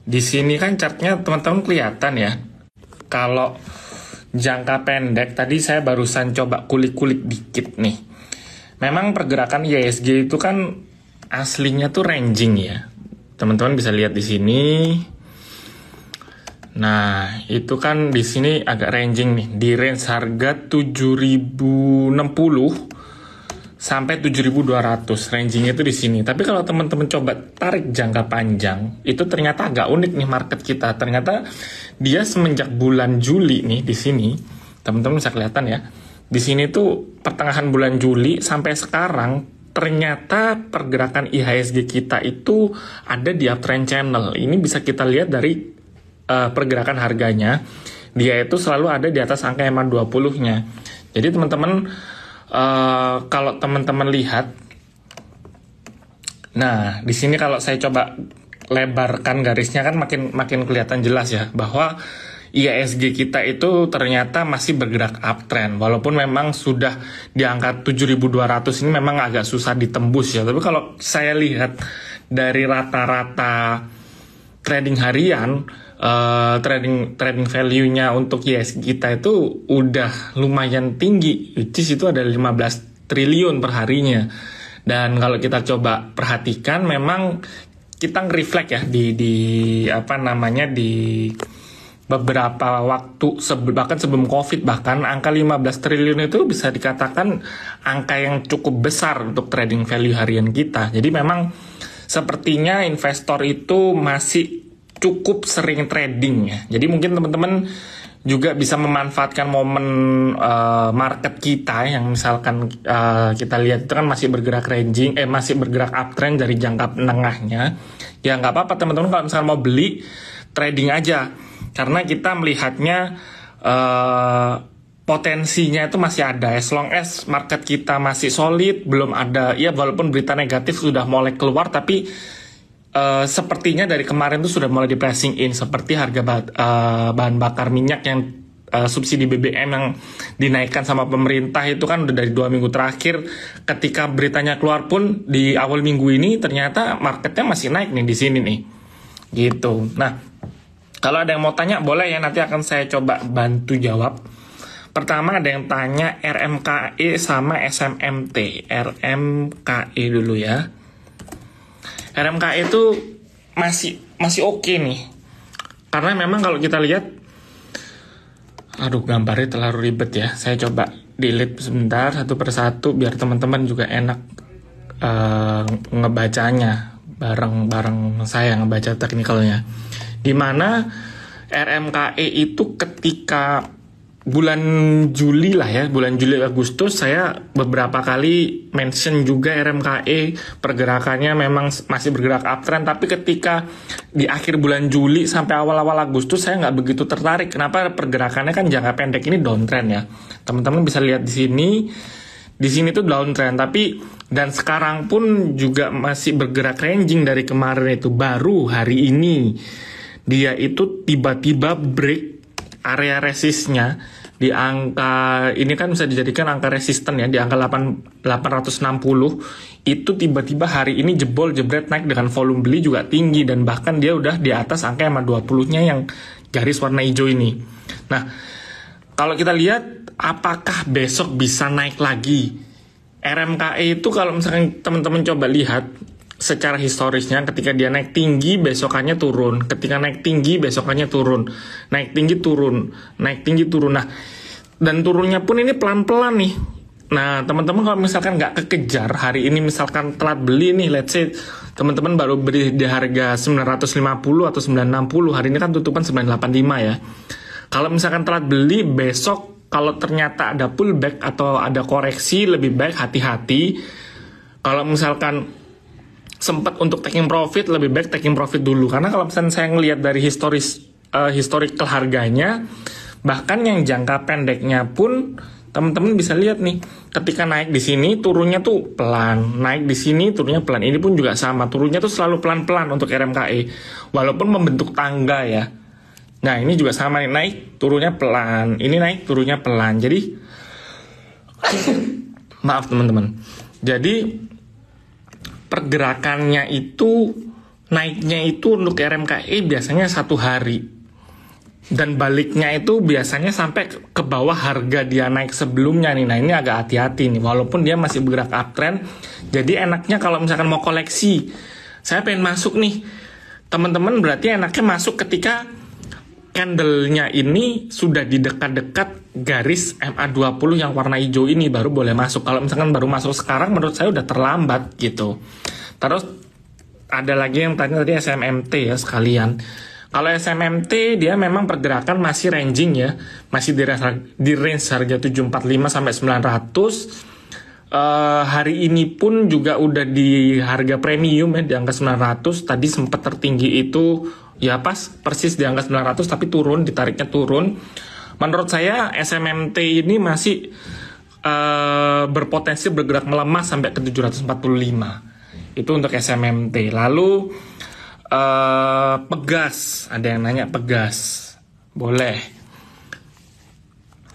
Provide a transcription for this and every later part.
Di sini kan chartnya teman-teman kelihatan ya. Kalau jangka pendek tadi saya barusan coba kulik-kulik dikit nih. Memang pergerakan IHSG itu kan aslinya tuh ranging ya. Teman-teman bisa lihat di sini. Nah, itu kan di sini agak ranging nih, di range harga 7.060 sampai 7.200. Rangingnya itu di sini. Tapi kalau teman-teman coba tarik jangka panjang, itu ternyata agak unik nih market kita. Ternyata dia semenjak bulan Juli nih di sini, teman-teman bisa kelihatan ya. Di sini tuh pertengahan bulan Juli sampai sekarang ternyata pergerakan IHSG kita itu ada di uptrend channel. Ini bisa kita lihat dari pergerakan harganya. Dia itu selalu ada di atas angka EMA 20-nya. Jadi teman-teman kalau teman-teman lihat, nah di sini kalau saya coba lebarkan garisnya kan makin kelihatan jelas ya bahwa IHSG kita itu ternyata masih bergerak uptrend, walaupun memang sudah di angka 7.200 ini memang agak susah ditembus ya. Tapi kalau saya lihat dari rata-rata trading harian, trading value-nya untuk IHSG kita itu udah lumayan tinggi, which is itu ada 15 triliun per harinya. Dan kalau kita coba perhatikan, memang kita nge-reflect ya di beberapa waktu bahkan sebelum COVID, bahkan angka 15 triliun itu bisa dikatakan angka yang cukup besar untuk trading value harian kita. Jadi memang sepertinya investor itu masih cukup sering trading ya. Jadi mungkin teman-teman juga bisa memanfaatkan momen market kita yang misalkan kita lihat itu kan masih bergerak ranging, masih bergerak uptrend dari jangka menengahnya. Ya nggak apa-apa teman-teman kalau misalkan mau beli trading aja, karena kita melihatnya potensinya itu masih ada. As long as market kita masih solid, belum ada ya walaupun berita negatif sudah mulai keluar, tapi sepertinya dari kemarin tuh sudah mulai di pricing in, seperti harga bahan bakar minyak yang subsidi BBM yang dinaikkan sama pemerintah itu kan udah dari 2 minggu terakhir. Ketika beritanya keluar pun di awal minggu ini ternyata marketnya masih naik nih di sini nih, gitu. Nah, kalau ada yang mau tanya boleh ya, nanti akan saya coba bantu jawab. Pertama ada yang tanya RMKE sama SMMT. RMKE dulu ya. RMKE itu masih oke nih. Karena memang kalau kita lihat, aduh gambarnya terlalu ribet ya. Saya coba delete sebentar satu persatu biar teman-teman juga enak ngebacanya bareng saya ngebaca teknikalnya. Dimana RMKE itu ketika bulan Juli lah ya, bulan Juli Agustus saya beberapa kali mention juga RMKE pergerakannya memang masih bergerak uptrend, tapi ketika di akhir bulan Juli sampai awal-awal Agustus saya nggak begitu tertarik. Kenapa? Pergerakannya kan jangka pendek ini downtrend ya. Teman-teman bisa lihat di sini tuh downtrend, tapi dan sekarang pun juga masih bergerak ranging dari kemarin itu. Baru hari ini dia itu tiba-tiba break area resistnya di angka ini kan bisa dijadikan angka resisten ya, di angka 860 itu tiba-tiba hari ini jebret naik dengan volume beli juga tinggi, dan bahkan dia udah di atas angka EMA 20-nya yang garis warna hijau ini. Nah, kalau kita lihat apakah besok bisa naik lagi RMKE itu, kalau misalkan teman-teman coba lihat secara historisnya, ketika dia naik tinggi besokannya turun, ketika naik tinggi besokannya turun, naik tinggi turun, naik tinggi turun. Nah, dan turunnya pun ini pelan-pelan nih. Nah, teman-teman kalau misalkan nggak kekejar hari ini, misalkan telat beli nih, let's say teman-teman baru beli di harga 950 atau 960, hari ini kan tutupan 985 ya. Kalau misalkan telat beli, besok kalau ternyata ada pullback atau ada koreksi, lebih baik hati-hati. Kalau misalkan sempat untuk taking profit, lebih baik taking profit dulu. Karena kalau misalnya saya ngelihat dari historical harganya, bahkan yang jangka pendeknya pun teman-teman bisa lihat nih, ketika naik di sini turunnya tuh pelan, naik di sini turunnya pelan. Ini pun juga sama, turunnya tuh selalu pelan-pelan untuk RMKE, walaupun membentuk tangga ya. Nah, ini juga sama nih, naik turunnya pelan, ini naik turunnya pelan. Jadi maaf teman-teman. Jadi pergerakannya itu naiknya itu untuk RMKI biasanya 1 hari. Dan baliknya itu biasanya sampai ke bawah harga dia naik sebelumnya nih. Nah ini agak hati-hati nih, walaupun dia masih bergerak uptrend. Jadi enaknya kalau misalkan mau koleksi, saya pengen masuk nih, teman-teman berarti enaknya masuk ketika candlenya ini sudah di dekat-dekat garis MA20 yang warna hijau ini, baru boleh masuk. Kalau misalkan baru masuk sekarang, menurut saya udah terlambat gitu. Terus ada lagi yang tadi SMMT ya sekalian. Kalau SMMT dia memang pergerakan masih ranging ya, masih di range harga 745 sampai 900. Hari ini pun juga udah di harga premium ya, di angka 900. Tadi sempat tertinggi itu ya persis di angka 900, tapi turun, ditariknya turun. Menurut saya SMMT ini masih berpotensi bergerak melemah sampai ke 745. Itu untuk SMMT. Lalu Pegas, ada yang nanya Pegas, boleh.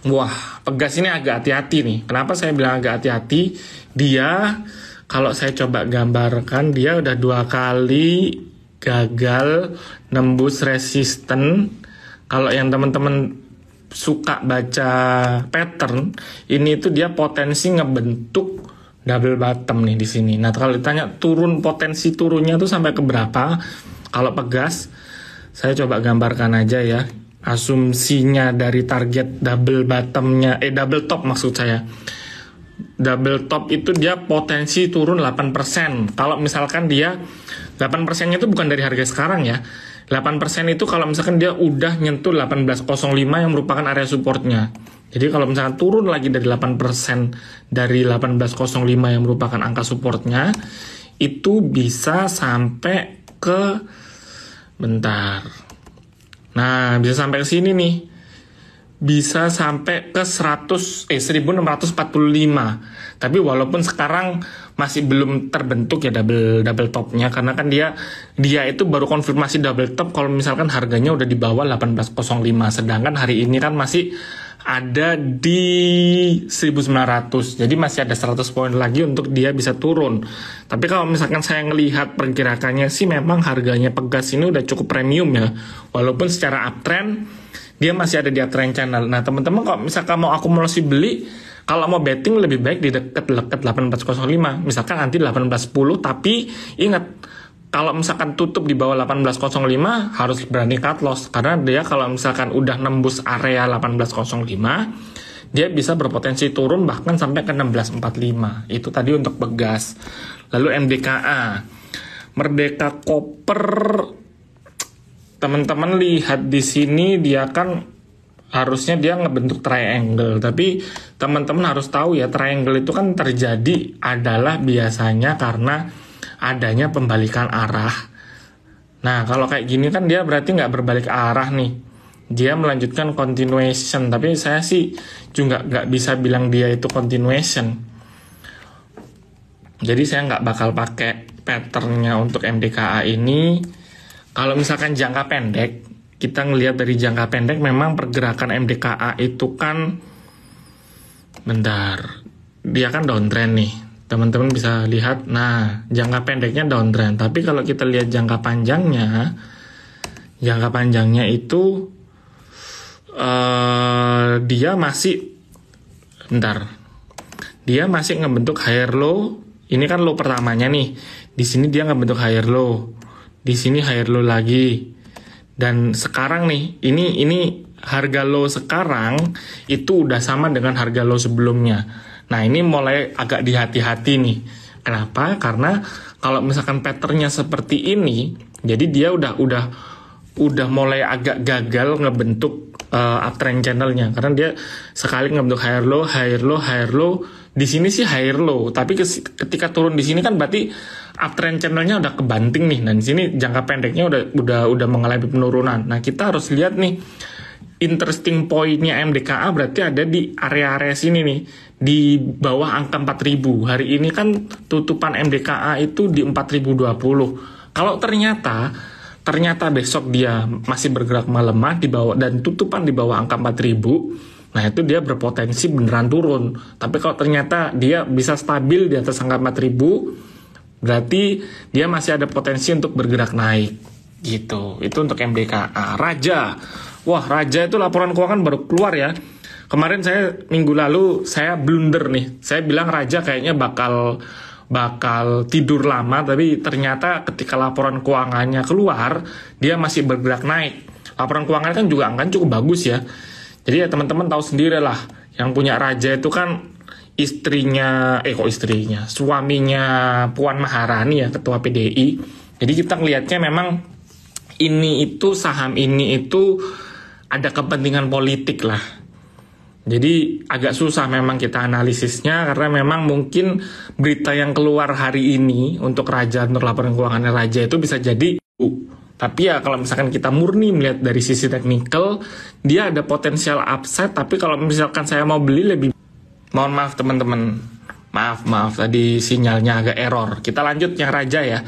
Wah, Pegas ini agak hati-hati nih. Kenapa saya bilang agak hati-hati? Dia, kalau saya coba gambarkan, dia udah 2 kali gagal nembus resisten. Kalau yang teman-teman suka baca pattern, ini itu dia potensi ngebentuk double bottom nih di sini. Nah, kalau ditanya potensi turunnya tuh sampai ke berapa? Kalau Pegas, saya coba gambarkan aja ya. Asumsinya dari target double bottomnya, double top maksud saya. Double top itu dia potensi turun 8%. Kalau misalkan dia 8%-nya itu bukan dari harga sekarang ya. 8% itu kalau misalkan dia udah nyentuh 1805 yang merupakan area supportnya. Jadi kalau misalkan turun lagi dari 8% dari 1805 yang merupakan angka supportnya, itu bisa sampai ke Nah, bisa sampai ke sini nih. Bisa sampai ke 1645. Tapi walaupun sekarang masih belum terbentuk ya double topnya, karena kan dia itu baru konfirmasi double top kalau misalkan harganya udah di bawah 1805. Sedangkan hari ini kan masih ada di 1900, jadi masih ada 100 poin lagi untuk dia bisa turun. Tapi kalau misalkan saya ngelihat pergerakannya sih memang harganya Pegas ini udah cukup premium ya, walaupun secara uptrend dia masih ada di uptrend channel. Nah teman-teman kalau misalkan mau akumulasi beli, kalau mau betting lebih baik di dekat 1805, misalkan nanti 1810, tapi ingat kalau misalkan tutup di bawah 1805 harus berani cut loss, karena dia kalau misalkan udah nembus area 1805 dia bisa berpotensi turun bahkan sampai ke 1645. Itu tadi untuk Pegas. Lalu MDKA, Merdeka Copper, teman-teman lihat di sini dia kan harusnya dia ngebentuk triangle, tapi teman-teman harus tahu ya, triangle itu kan terjadi adalah biasanya karena adanya pembalikan arah. Nah kalau kayak gini kan dia berarti nggak berbalik arah nih, dia melanjutkan continuation. Tapi saya sih juga nggak bisa bilang dia itu continuation, jadi saya nggak bakal pakai patternnya untuk MDKA ini. Kalau misalkan jangka pendek, kita ngelihat dari jangka pendek memang pergerakan MDKA itu kan dia kan downtrend nih, teman-teman bisa lihat. Nah jangka pendeknya downtrend, tapi kalau kita lihat jangka panjangnya itu dia masih ngebentuk higher low. Ini kan low pertamanya nih, di sini dia ngebentuk higher low, di sini higher low lagi, dan sekarang nih ini harga low sekarang itu udah sama dengan harga low sebelumnya. Nah ini mulai agak dihati-hati nih. Kenapa? Karena kalau misalkan patternnya seperti ini, jadi dia udah mulai agak gagal ngebentuk uptrend channelnya, karena dia sekali ngebentuk higher low. Di sini sih higher low, tapi ketika turun di sini kan berarti uptrend channelnya udah kebanting nih. Dan di sini jangka pendeknya udah mengalami penurunan. Nah kita harus lihat nih, interesting point-nya MDKA berarti ada di area-area sini nih, di bawah angka 4000. Hari ini kan tutupan MDKA itu di 4020. Kalau ternyata besok dia masih bergerak melemah di bawah dan tutupan di bawah angka 4000, nah itu dia berpotensi beneran turun. Tapi kalau ternyata dia bisa stabil di atas angka 4000, Berarti dia masih ada potensi untuk bergerak naik gitu. Itu untuk MDKA. Raja. Wah, Raja itu laporan keuangan baru keluar ya. Kemarin minggu lalu saya blunder nih. Saya bilang Raja kayaknya bakal tidur lama, tapi ternyata ketika laporan keuangannya keluar, dia masih bergerak naik. Laporan keuangan kan juga angkanya cukup bagus ya. Jadi ya teman-teman tahu sendiri lah, yang punya Raja itu kan suaminya Puan Maharani ya, ketua PDI. Jadi kita ngelihatnya memang saham ini itu ada kepentingan politik lah. Jadi agak susah memang kita analisisnya, karena memang mungkin berita yang keluar hari ini untuk laporan keuangannya Raja itu bisa jadi. Tapi ya kalau misalkan kita murni melihat dari sisi teknikal, dia ada potensial upside. Tapi kalau misalkan saya mau beli lebih, mohon maaf teman-teman, maaf tadi sinyalnya agak error. Kita lanjut yang Raja ya.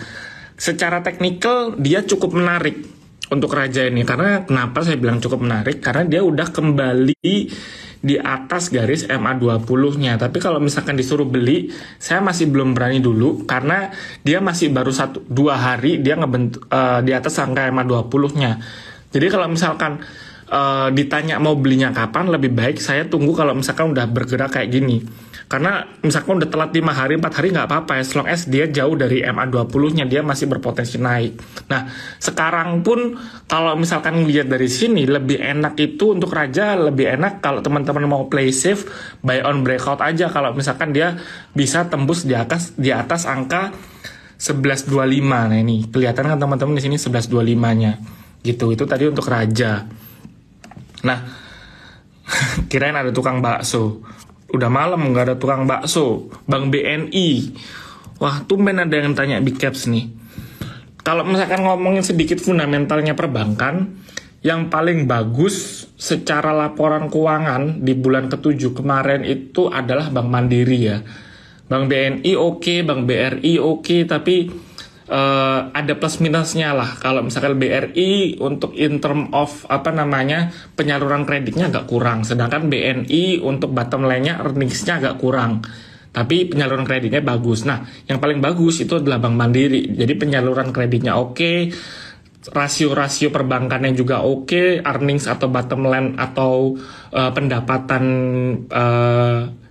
Secara teknikal dia cukup menarik untuk Raja ini. Karena kenapa saya bilang cukup menarik? Karena dia udah kembali di atas garis MA20-nya. Tapi kalau misalkan disuruh beli, saya masih belum berani dulu, karena dia masih baru 1-2 hari dia di atas angka MA20-nya. Jadi kalau misalkan ditanya mau belinya kapan, lebih baik saya tunggu kalau misalkan udah bergerak kayak gini. Karena misalkan udah telat 5 hari, 4 hari nggak apa-apa, as long as dia jauh dari MA20-nya, dia masih berpotensi naik. Nah, sekarang pun kalau misalkan lihat dari sini, lebih enak itu untuk Raja, lebih enak kalau teman-teman mau play safe, buy on breakout aja. Kalau misalkan dia bisa tembus di atas angka 1125. Nah ini, kelihatan kan teman-teman di sini 1125-nya. Gitu, itu tadi untuk Raja. Nah, kirain ada tukang bakso. Udah malam nggak ada tukang bakso. Bank BNI. Wah, tumben ada yang tanya big caps nih. Kalau misalkan ngomongin sedikit fundamentalnya perbankan, yang paling bagus secara laporan keuangan di bulan ke-7 kemarin itu adalah Bank Mandiri ya. Bank BNI oke, Bank BRI oke, tapi ada plus minusnya lah. Kalau misalkan BRI untuk in term of penyaluran kreditnya agak kurang, sedangkan BNI untuk bottom line-nya earnings-nya agak kurang, tapi penyaluran kreditnya bagus. Nah, yang paling bagus itu adalah Bank Mandiri. Jadi penyaluran kreditnya oke, rasio-rasio perbankannya juga oke, earnings atau bottom line atau pendapatan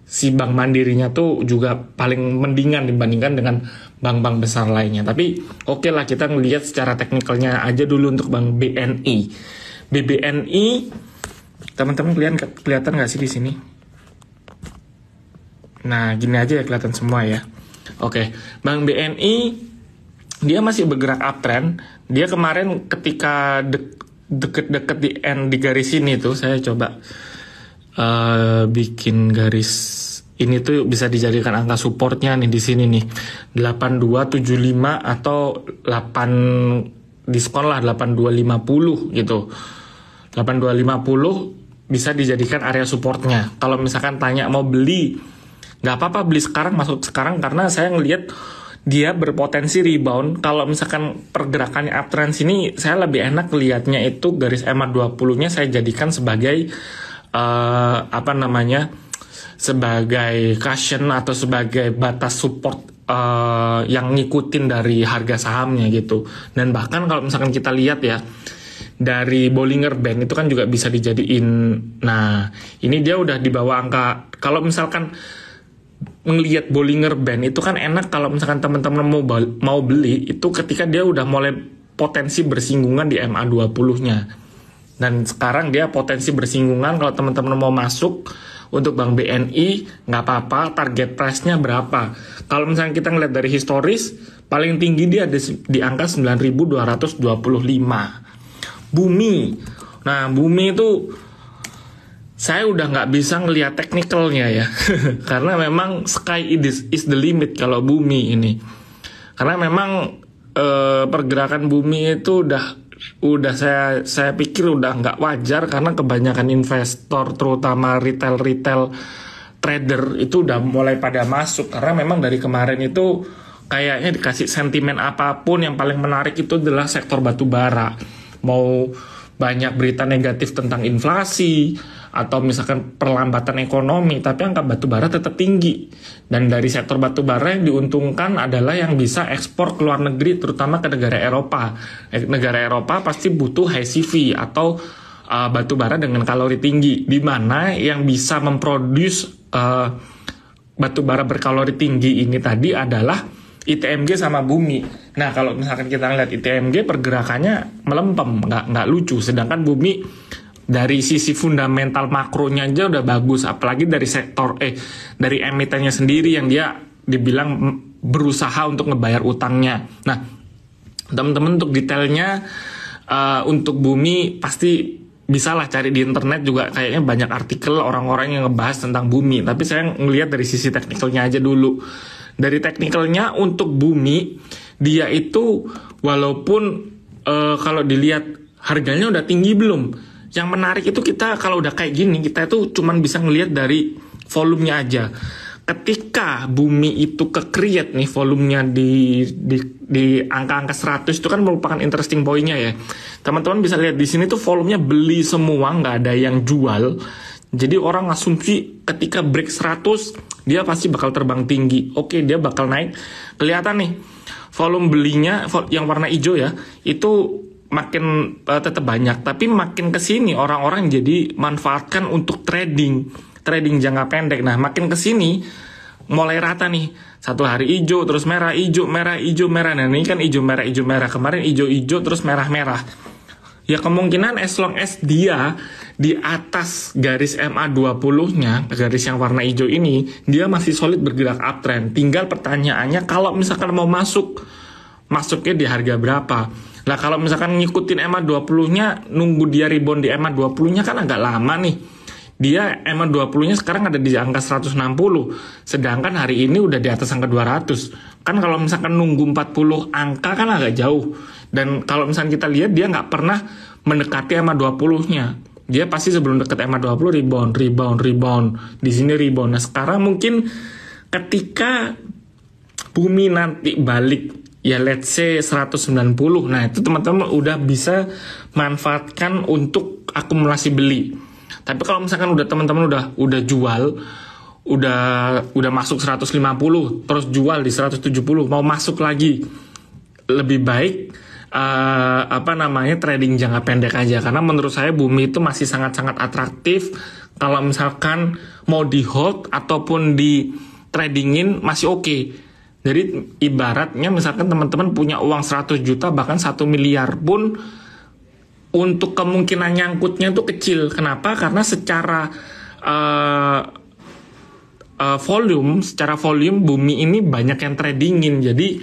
si Bank Mandirinya tuh juga paling mendingan dibandingkan dengan bank-bank besar lainnya. Tapi oke lah, kita ngelihat secara teknikalnya aja dulu untuk Bank BNI. BBNI, teman-teman kelihatan nggak sih di sini? Nah, gini aja ya, kelihatan semua ya. Oke, Bank BNI dia masih bergerak uptrend. Dia kemarin ketika deket-deket di garis ini tuh, saya coba bikin garis ini tuh bisa dijadikan angka supportnya nih di sini nih, 8275 atau 8 diskon lah 8250 gitu. 8250 bisa dijadikan area supportnya. Kalau misalkan tanya mau beli, nggak apa-apa beli sekarang, masuk sekarang, karena saya ngelihat dia berpotensi rebound. Kalau misalkan pergerakannya uptrend sini, saya lebih enak lihatnya itu garis MA20-nya saya jadikan sebagai sebagai cushion atau sebagai batas support yang ngikutin dari harga sahamnya gitu. Dan bahkan kalau misalkan kita lihat ya, dari Bollinger Band itu kan juga bisa dijadiin. Nah, ini dia udah di bawah angka. Kalau misalkan melihat Bollinger Band itu kan enak kalau misalkan teman-teman mau beli itu ketika dia udah mulai potensi bersinggungan di MA20-nya. Dan sekarang dia potensi bersinggungan. Kalau teman-teman mau masuk untuk Bank BNI, nggak apa-apa, target price-nya berapa. Kalau misalnya kita ngeliat dari historis, paling tinggi dia ada di angka 9.225. Bumi. Nah, Bumi itu saya udah nggak bisa ngeliat teknikalnya ya. Karena memang sky is the limit kalau Bumi ini. Karena memang pergerakan Bumi itu udah saya pikir udah nggak wajar, karena kebanyakan investor terutama retail trader itu udah mulai pada masuk, karena memang dari kemarin itu kayaknya dikasih sentimen apapun yang paling menarik itu adalah sektor batu bara. Mau banyak berita negatif tentang inflasi atau misalkan perlambatan ekonomi, tapi angka batubara tetap tinggi. Dan dari sektor batubara yang diuntungkan adalah yang bisa ekspor ke luar negeri, terutama ke negara Eropa. Negara Eropa pasti butuh high CV atau batubara dengan kalori tinggi, di mana yang bisa memproduce batubara berkalori tinggi ini tadi adalah ITMG sama bumi. Nah, kalau misalkan kita lihat ITMG pergerakannya melempem, nggak lucu. Sedangkan bumi dari sisi fundamental makronya aja udah bagus, apalagi dari sektor dari emitennya sendiri yang dia dibilang berusaha untuk ngebayar utangnya. Nah, teman-teman untuk detailnya untuk bumi pasti bisalah cari di internet juga, kayaknya banyak artikel orang-orang yang ngebahas tentang bumi. Tapi saya ngelihat dari sisi teknikalnya aja dulu. Dari teknikalnya untuk bumi, dia itu walaupun kalau dilihat harganya udah tinggi belum. Yang menarik itu kita kalau udah kayak gini, kita itu cuman bisa ngelihat dari volumenya aja. Ketika bumi itu ke-create nih volumenya di angka-angka 100 itu kan merupakan interesting point-nya ya. Teman-teman bisa lihat di sini tuh volumenya beli semua, nggak ada yang jual. Jadi orang asumsi ketika break 100 dia pasti bakal terbang tinggi. Oke, dia bakal naik. Kelihatan nih volume belinya yang warna hijau ya, itu makin tetap banyak, tapi makin kesini orang-orang jadi manfaatkan untuk trading jangka pendek. Nah, makin kesini mulai rata nih, satu hari hijau terus merah, hijau merah, hijau merah. Nah, ini kan hijau merah, kemarin hijau terus merah. Ya kemungkinan as long as dia di atas garis MA20-nya, garis yang warna hijau ini, dia masih solid bergerak uptrend. Tinggal pertanyaannya kalau misalkan mau masuknya di harga berapa. Nah, kalau misalkan ngikutin MA20-nya, nunggu dia rebound di MA20-nya kan agak lama nih. Dia MA20-nya sekarang ada di angka 160, sedangkan hari ini udah di atas angka 200. Kan kalau misalkan nunggu 40 angka kan agak jauh. Dan kalau misalkan kita lihat, dia nggak pernah mendekati MA20-nya. Dia pasti sebelum deket MA20 rebound. Di sini rebound. Nah, sekarang mungkin ketika bumi nanti balik, ya let's say 190, nah itu teman-teman udah bisa manfaatkan untuk akumulasi beli. Tapi kalau misalkan teman-teman udah jual, udah masuk 150, terus jual di 170, mau masuk lagi, lebih baik trading jangka pendek aja. Karena menurut saya bumi itu masih sangat-sangat atraktif. Kalau misalkan mau di hold ataupun di tradingin masih oke. Jadi ibaratnya misalkan teman-teman punya uang 100 juta bahkan 1 miliar pun, untuk kemungkinan nyangkutnya itu kecil. Kenapa? Karena secara volume bumi ini banyak yang tradingin. Jadi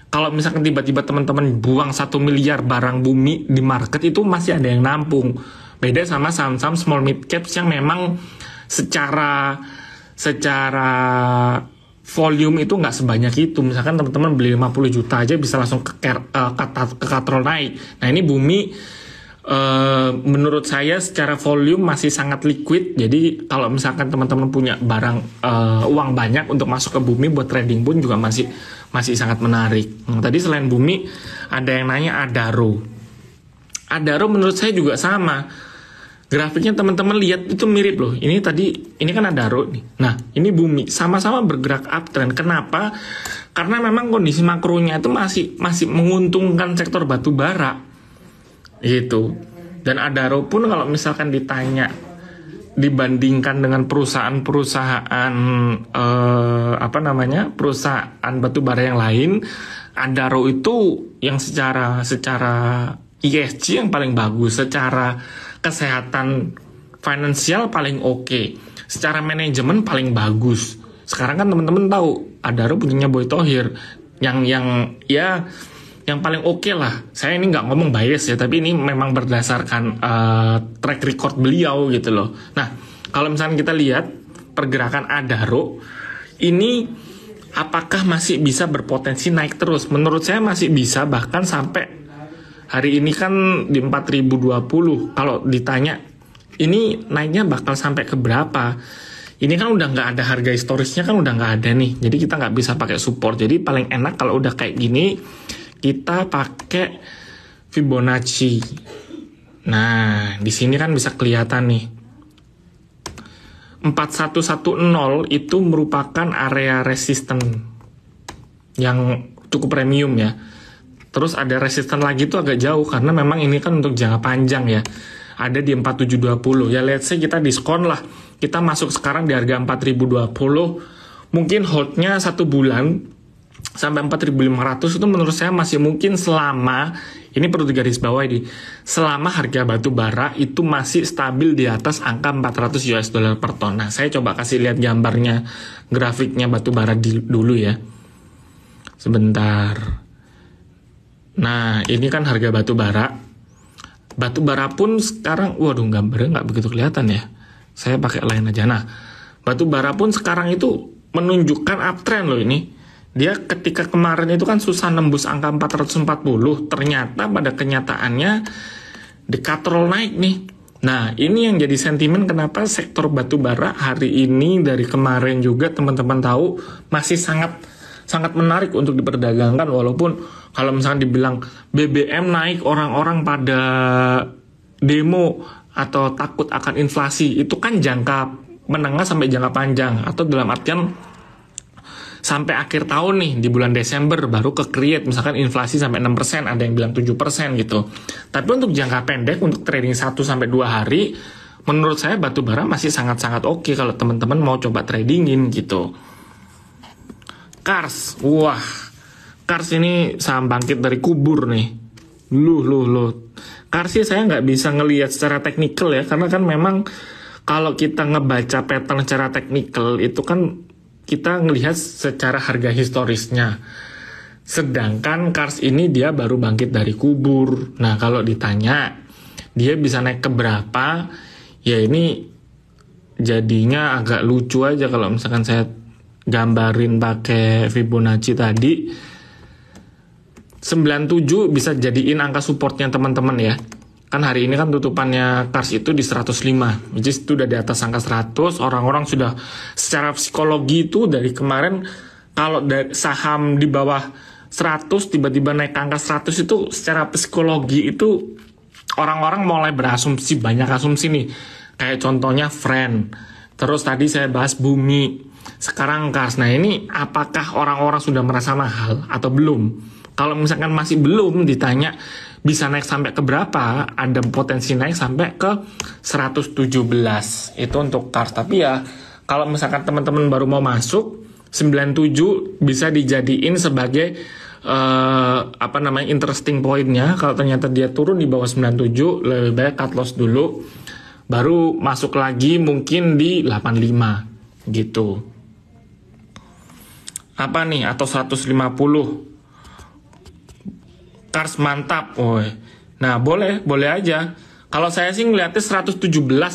kalau misalkan tiba-tiba teman-teman buang 1 miliar barang bumi di market, itu masih ada yang nampung. Beda sama saham-saham small mid caps yang memang secara volume itu nggak sebanyak itu. Misalkan teman-teman beli 50 juta aja bisa langsung ke katrol naik. Nah, ini bumi menurut saya secara volume masih sangat liquid. Jadi kalau misalkan teman-teman punya barang uang banyak untuk masuk ke bumi buat trading pun juga masih sangat menarik. Tadi selain bumi ada yang nanya Adaro menurut saya juga sama. Grafiknya teman-teman lihat itu mirip loh. Ini kan Adaro nih. Nah, ini bumi sama-sama bergerak uptrend. Kenapa? Karena memang kondisi makronya itu masih menguntungkan sektor batu bara. Gitu. Dan Adaro pun kalau misalkan ditanya dibandingkan dengan perusahaan perusahaan batubara yang lain, Adaro itu yang secara ESG yang paling bagus, secara kesehatan finansial paling oke, secara manajemen paling bagus. Sekarang kan teman-teman tahu Adaro punyanya Boy Thohir yang paling oke lah. Saya ini nggak ngomong bias ya, tapi ini memang berdasarkan track record beliau gitu loh. Nah, kalau misalnya kita lihat pergerakan Adaro ini, apakah masih bisa berpotensi naik terus? Menurut saya masih bisa, bahkan sampai hari ini kan di 4020. Kalau ditanya ini naiknya bakal sampai ke berapa? Ini kan udah nggak ada harga historisnya, kan udah nggak ada nih. Jadi kita nggak bisa pakai support. Jadi paling enak kalau udah kayak gini kita pakai Fibonacci. Nah, di sini kan bisa kelihatan nih. 4110 itu merupakan area resisten yang cukup premium ya. Terus ada resisten lagi itu agak jauh karena memang ini kan untuk jangka panjang ya. Ada di 4720. Ya let's say kita diskon lah. Kita masuk sekarang di harga 4020. Mungkin holdnya 1 bulan sampai 4.500 itu menurut saya masih mungkin selama, ini perlu digarisbawahi, selama harga batu bara itu masih stabil di atas angka 400 US dollar per ton. Nah, saya coba kasih lihat gambarnya, grafiknya batu bara dulu ya. Sebentar. Nah, ini kan harga batu bara. Batu bara pun sekarang, waduh gambarnya nggak begitu kelihatan ya. Saya pakai lain aja. Nah, batu bara pun sekarang itu menunjukkan uptrend loh ini. Dia ketika kemarin itu kan susah nembus angka 440, ternyata pada kenyataannya dekatrol naik nih. Nah, ini yang jadi sentimen kenapa sektor batu bara hari ini dari kemarin juga teman-teman tahu masih sangat menarik untuk diperdagangkan, walaupun kalau misalnya dibilang BBM naik, orang-orang pada demo atau takut akan inflasi, itu kan jangka menengah sampai jangka panjang, atau dalam artian sampai akhir tahun nih, di bulan Desember baru ke-create, misalkan inflasi sampai 6%, ada yang bilang 7% gitu. Tapi untuk jangka pendek, untuk trading 1-2 hari, menurut saya batu bara masih sangat-sangat oke kalau teman-teman mau coba tradingin gitu. Kars, wah, Kars ini saham bangkit dari kubur nih. Kars sih saya nggak bisa ngelihat secara teknikal ya, karena kan memang kalau kita ngebaca pattern secara teknikal itu kan kita ngelihat secara harga historisnya. Sedangkan Kars ini dia baru bangkit dari kubur. Nah, kalau ditanya dia bisa naik ke berapa, ya ini jadinya agak lucu aja kalau misalkan saya gambarin pakai Fibonacci tadi. 97 bisa jadiin angka supportnya teman-teman ya. Kan hari ini kan tutupannya Kars itu di 105, which is itu udah di atas angka 100. Orang-orang sudah secara psikologi itu dari kemarin, kalau dari saham di bawah 100 tiba-tiba naik ke angka 100 itu secara psikologi itu orang-orang mulai berasumsi, banyak asumsi nih. Kayak contohnya Friend, terus tadi saya bahas Bumi, sekarang Kars. Nah ini apakah orang-orang sudah merasa mahal atau belum? Kalau misalkan masih belum, ditanya bisa naik sampai ke berapa, ada potensi naik sampai ke 117. Itu untuk Kars. Tapi ya kalau misalkan teman-teman baru mau masuk, 97 bisa dijadiin sebagai interesting point-nya. Kalau ternyata dia turun di bawah 97, lebih baik cut loss dulu, baru masuk lagi mungkin di 85 gitu. Apa nih, atau 150. Kars mantap, woi. Nah boleh aja. Kalau saya sih ngeliatnya 117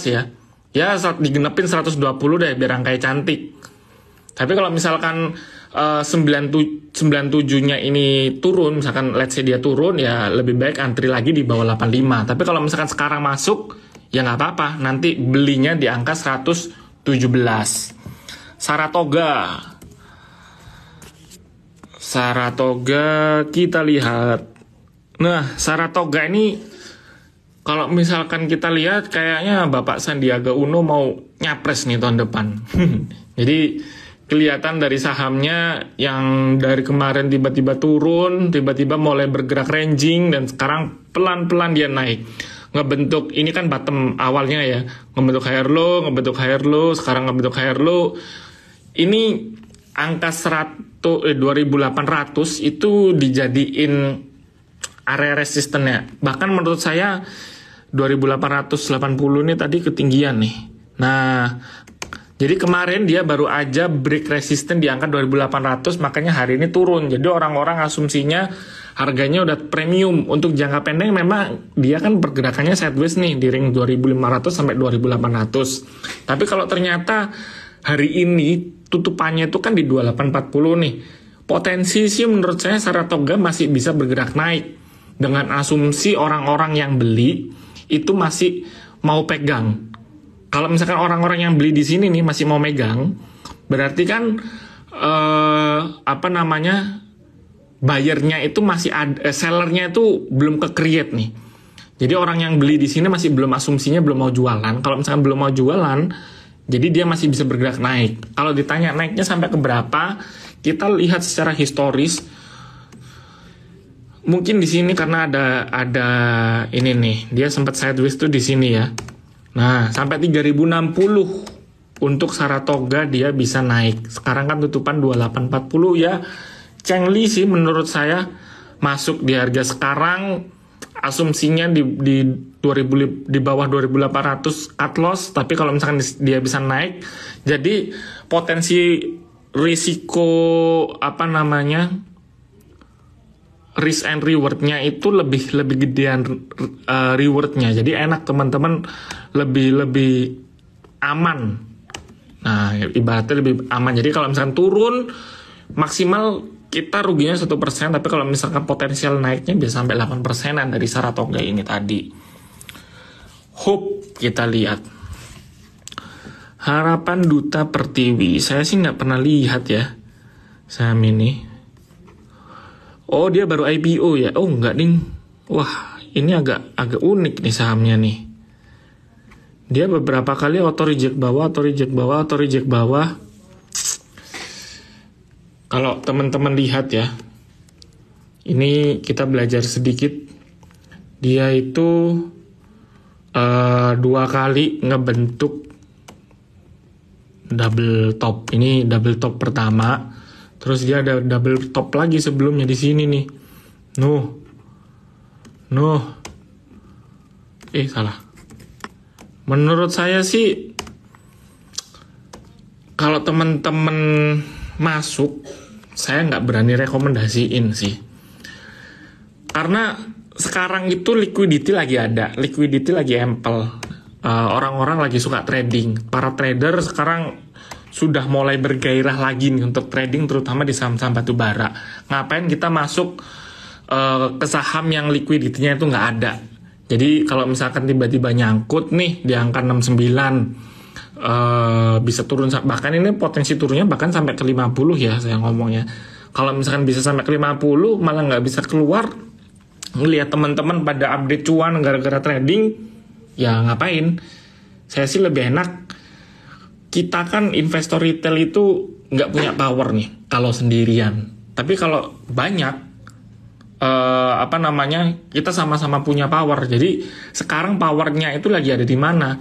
ya. Ya digenepin 120 deh biar angkanya cantik. Tapi kalau misalkan 97-nya ini turun, misalkan let's say dia turun, ya lebih baik antri lagi di bawah 85. Tapi kalau misalkan sekarang masuk, ya nggak apa-apa. Nanti belinya di angka 117. Saratoga kita lihat. Nah, Saratoga ini kalau misalkan kita lihat kayaknya Bapak Sandiaga Uno mau nyapres nih tahun depan. Jadi kelihatan dari sahamnya yang dari kemarin tiba-tiba turun, tiba-tiba mulai bergerak ranging, dan sekarang pelan-pelan dia naik. Ngebentuk, ini kan bottom awalnya ya, ngebentuk higher low, sekarang ngebentuk higher low. Ini angka 2800 itu dijadiin area resistennya. Bahkan menurut saya 2880 ini tadi ketinggian nih. Nah, jadi kemarin dia baru aja break resisten di angka 2800, makanya hari ini turun. Jadi orang-orang asumsinya harganya udah premium. Untuk jangka pendek memang dia kan pergerakannya sideways nih di ring 2500 sampai 2800. Tapi kalau ternyata hari ini tutupannya itu kan di 2840 nih, potensi sih menurut saya Saratoga masih bisa bergerak naik. Dengan asumsi orang-orang yang beli itu masih mau pegang. Kalau misalkan orang-orang yang beli di sini nih masih mau megang, berarti kan buyernya itu masih ada, sellernya itu belum ke-create nih. Jadi orang yang beli di sini masih belum, asumsinya belum mau jualan. Kalau misalkan belum mau jualan, Jadi dia masih bisa bergerak naik. Kalau ditanya naiknya sampai ke berapa, kita lihat secara historis. Mungkin di sini karena ada ini nih, dia sempat sideways tuh di sini ya. Nah, sampai 3060 untuk Saratoga dia bisa naik. Sekarang kan tutupan 2840 ya. Cheng Li sih menurut saya masuk di harga sekarang, asumsinya di 2000, di bawah 2800 cut loss, tapi kalau misalkan dia bisa naik, jadi potensi risiko risk and rewardnya itu lebih gedean rewardnya, jadi enak teman-teman, lebih aman. Nah, ibaratnya lebih aman. Jadi kalau misalkan turun maksimal kita ruginya 1%, tapi kalau misalkan potensial naiknya bisa sampai 8%-an dari Saratoga ini tadi. Hope kita lihat. Harapan Duta Pertiwi, saya sih nggak pernah lihat ya saham ini. Oh, dia baru IPO ya? Oh, nggak ding. Wah, ini agak unik nih sahamnya nih. Dia beberapa kali auto reject bawah. Kalau teman-teman lihat ya, ini kita belajar sedikit. Dia itu 2 kali ngebentuk double top. Ini double top pertama. Terus dia ada double top lagi sebelumnya di sini nih. Salah. Menurut saya sih, kalau teman-teman masuk, saya nggak berani rekomendasiin sih. Karena sekarang itu liquidity lagi ada, liquidity lagi ample. Orang-orang lagi suka trading. Para trader sekarang sudah mulai bergairah lagi nih untuk trading, terutama di saham-saham batubara. Ngapain kita masuk ke saham yang liquidity-nya itu nggak ada? Jadi kalau misalkan tiba-tiba nyangkut nih di angka 69, bisa turun, bahkan ini potensi turunnya bahkan sampai ke 50 ya saya ngomongnya. Kalau misalkan bisa sampai ke 50 malah nggak bisa keluar, ngelihat teman-teman pada update cuan gara-gara trading, ya ngapain? Saya sih lebih enak, kita kan investor retail itu nggak punya power nih kalau sendirian. Tapi kalau banyak, kita sama-sama punya power. Jadi sekarang powernya itu lagi ada di mana?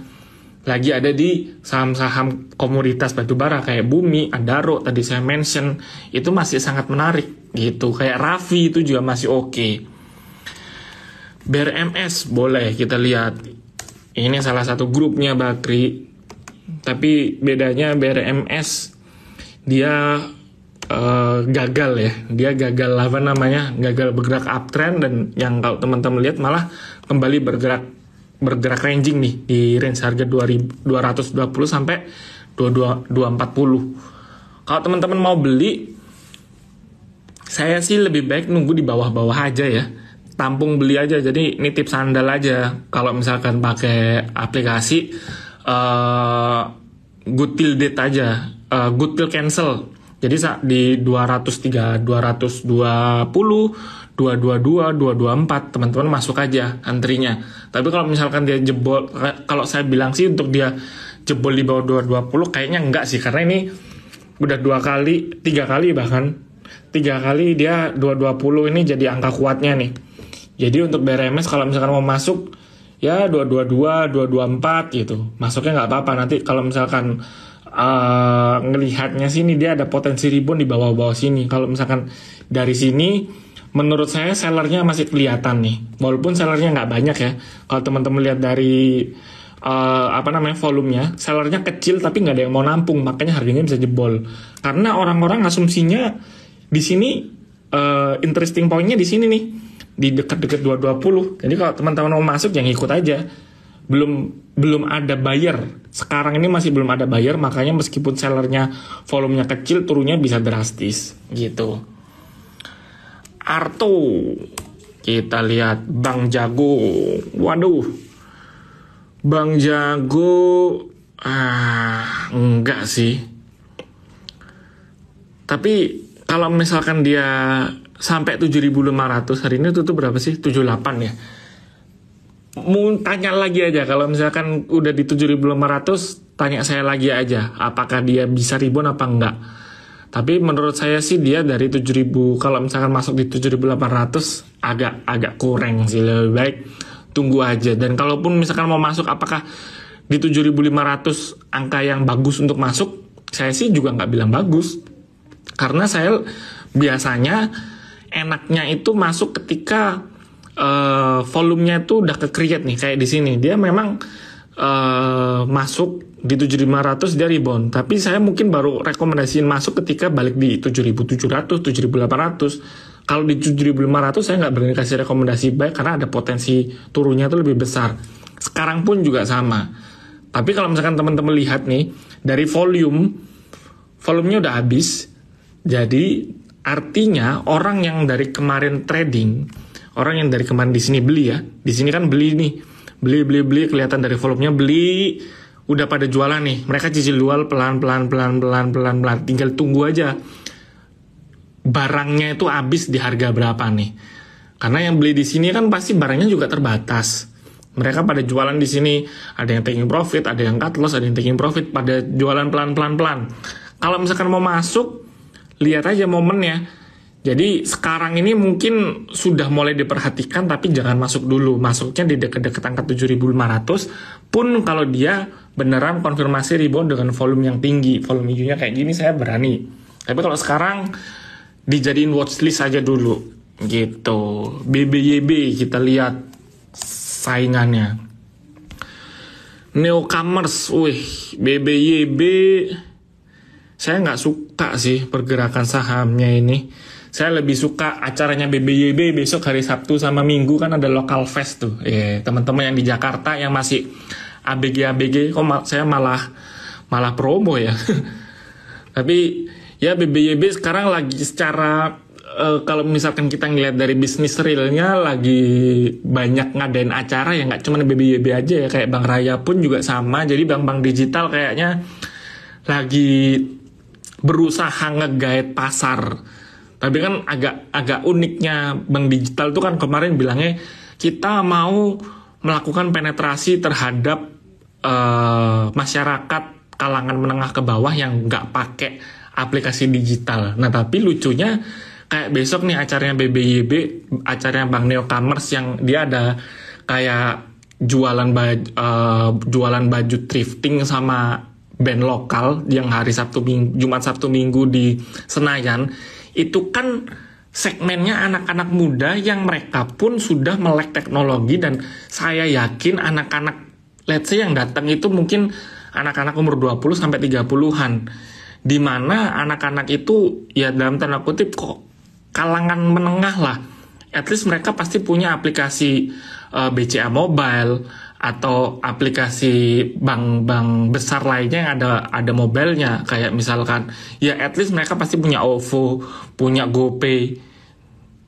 Lagi ada di saham-saham komoditas batubara kayak Bumi, Adaro tadi saya mention, itu masih sangat menarik gitu. Kayak Raffi itu juga masih oke. BRMS boleh kita lihat. Ini salah satu grupnya Bakri. Tapi bedanya BRMS dia gagal ya. Dia gagal gagal bergerak uptrend, dan yang kalau teman-teman lihat malah kembali bergerak ranging nih di range harga 220 sampai 240. Kalau teman-teman mau beli, saya sih lebih baik nunggu di bawah-bawah aja ya. Tampung beli aja. Jadi ini tips sandal aja. Kalau misalkan pakai aplikasi good till date aja, good till cancel. Jadi di 203, 220, 222, 224 teman-teman masuk aja antrinya. Tapi kalau misalkan dia jebol, kalau saya bilang sih untuk dia jebol di bawah 220 kayaknya enggak sih, karena ini udah 3 kali dia 220 ini jadi angka kuatnya nih. Jadi untuk BRMS kalau misalkan mau masuk ya 222, 224 gitu, masuknya nggak apa-apa. Nanti kalau misalkan ngelihatnya sini dia ada potensi rebound di bawah-bawah sini. Kalau misalkan dari sini, menurut saya sellernya masih kelihatan nih, walaupun sellernya nggak banyak ya. Kalau teman-teman lihat dari volumenya, sellernya kecil tapi nggak ada yang mau nampung, makanya harganya bisa jebol. Karena orang-orang asumsinya di sini, interesting point-nya di sini nih, di dekat-dekat 220. Jadi kalau teman-teman mau masuk yang ikut aja. Belum ada buyer. Sekarang ini masih belum ada buyer, makanya meskipun sellernya volumenya kecil, turunnya bisa drastis gitu. Arto, kita lihat Bang Jago. Waduh, Bang Jago enggak sih. Tapi kalau misalkan dia sampai 7.500, hari ini tutup berapa sih? 78 ya. Mau tanya lagi aja, kalau misalkan udah di 7.500 tanya saya lagi aja, apakah dia bisa rebound apa enggak. Tapi menurut saya sih dia dari 7.000, kalau misalkan masuk di 7.800 agak kurang sih, lebih baik tunggu aja. Dan kalaupun misalkan mau masuk, apakah di 7.500 angka yang bagus untuk masuk? Saya sih juga nggak bilang bagus, karena saya biasanya enaknya itu masuk ketika volumenya itu udah ke-create nih, kayak di sini dia memang masuk di 7.500 dia rebound, tapi saya mungkin baru rekomendasiin masuk ketika balik di 7.700, 7.800. Kalau di 7.500 saya nggak berani kasih rekomendasi buy karena ada potensi turunnya itu lebih besar. Sekarang pun juga sama. Tapi kalau misalkan teman-teman lihat nih, dari volumenya udah habis, jadi artinya orang yang dari kemarin trading, orang yang dari kemarin di sini beli ya, di sini kan beli nih, beli kelihatan dari volumenya beli, udah pada jualan nih, mereka cicil jual pelan, tinggal tunggu aja barangnya itu habis di harga berapa nih, karena yang beli di sini kan pasti barangnya juga terbatas, mereka pada jualan di sini, ada yang taking profit, ada yang cut loss, ada yang taking profit, pada jualan pelan. Kalau misalkan mau masuk, lihat aja momennya. Jadi sekarang ini mungkin sudah mulai diperhatikan, tapi jangan masuk dulu. Masuknya di dekat-dekat angka 7.500 pun kalau dia beneran konfirmasi rebound dengan volume yang tinggi, volume hijaunya kayak gini saya berani. Tapi kalau sekarang dijadiin watchlist aja dulu gitu. BBYB kita lihat saingannya. Newcomers, BBYB saya nggak suka sih pergerakan sahamnya ini. Saya lebih suka acaranya BBYB besok hari Sabtu sama Minggu, kan ada local fest tuh. Teman-teman yang di Jakarta yang masih ABG kok saya malah promo ya. Tapi ya BBYB sekarang lagi secara kalau misalkan kita ngeliat dari bisnis realnya lagi banyak ngadain acara ya, nggak cuma BBYB aja ya, kayak Bank Raya pun juga sama. Jadi bank-bank digital kayaknya lagi berusaha nge-guide pasar. Tapi kan agak uniknya bank digital tuh kan kemarin bilangnya kita mau melakukan penetrasi terhadap masyarakat kalangan menengah ke bawah yang nggak pakai aplikasi digital. Nah tapi lucunya kayak besok nih acaranya BBYB, acaranya Bank Newcomers yang dia ada kayak jualan baju thrifting sama band lokal yang hari Jumat Sabtu Minggu di Senayan. Itu kan segmennya anak-anak muda yang mereka pun sudah melek teknologi, dan saya yakin anak-anak let's say yang datang itu mungkin anak-anak umur 20 sampai 30-an, di mana anak-anak itu ya dalam tanda kutip kok kalangan menengah lah, at least mereka pasti punya aplikasi BCA Mobile atau aplikasi bank-bank besar lainnya yang ada mobilenya, kayak misalkan ya at least mereka pasti punya OVO, punya GoPay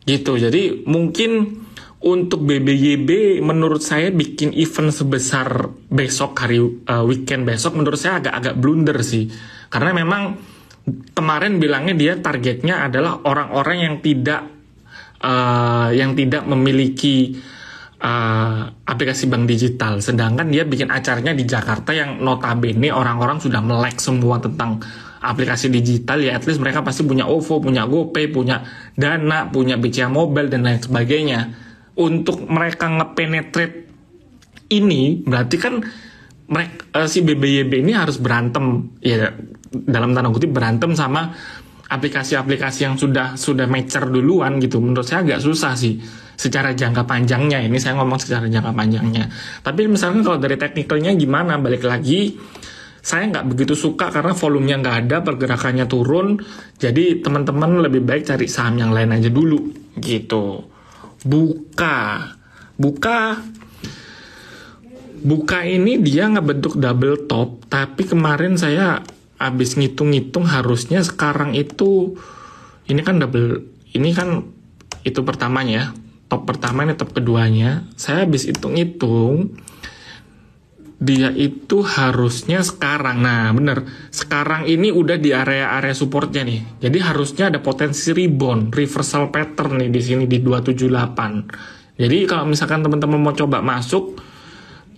gitu. Jadi mungkin untuk BBYB menurut saya bikin event sebesar besok hari weekend besok menurut saya agak blunder sih, karena memang kemarin bilangnya dia targetnya adalah orang-orang yang tidak memiliki aplikasi bank digital, sedangkan dia bikin acaranya di Jakarta yang notabene orang-orang sudah melek semua tentang aplikasi digital. Ya at least mereka pasti punya OVO, punya GoPay, punya Dana, punya BCA Mobile dan lain sebagainya. Untuk mereka ngepenetrate ini berarti kan mereka, si BBYB ini harus berantem ya, dalam tanda kutip berantem sama aplikasi-aplikasi yang sudah mature duluan gitu. Menurut saya agak susah sih secara jangka panjangnya. Ini saya ngomong secara jangka panjangnya. Tapi misalnya kalau dari teknikalnya gimana, balik lagi saya nggak begitu suka karena volumenya nggak ada, pergerakannya turun. Jadi teman-teman lebih baik cari saham yang lain aja dulu gitu. Buka ini dia ngebentuk double top, tapi kemarin saya habis ngitung-ngitung harusnya sekarang itu ini kan double, ini kan itu pertamanya, top pertama ini top keduanya. Saya habis hitung-hitung dia itu harusnya sekarang, nah bener, sekarang ini udah di area supportnya nih. Jadi harusnya ada potensi rebound, reversal pattern nih di sini di 278. Jadi kalau misalkan teman-teman mau coba masuk,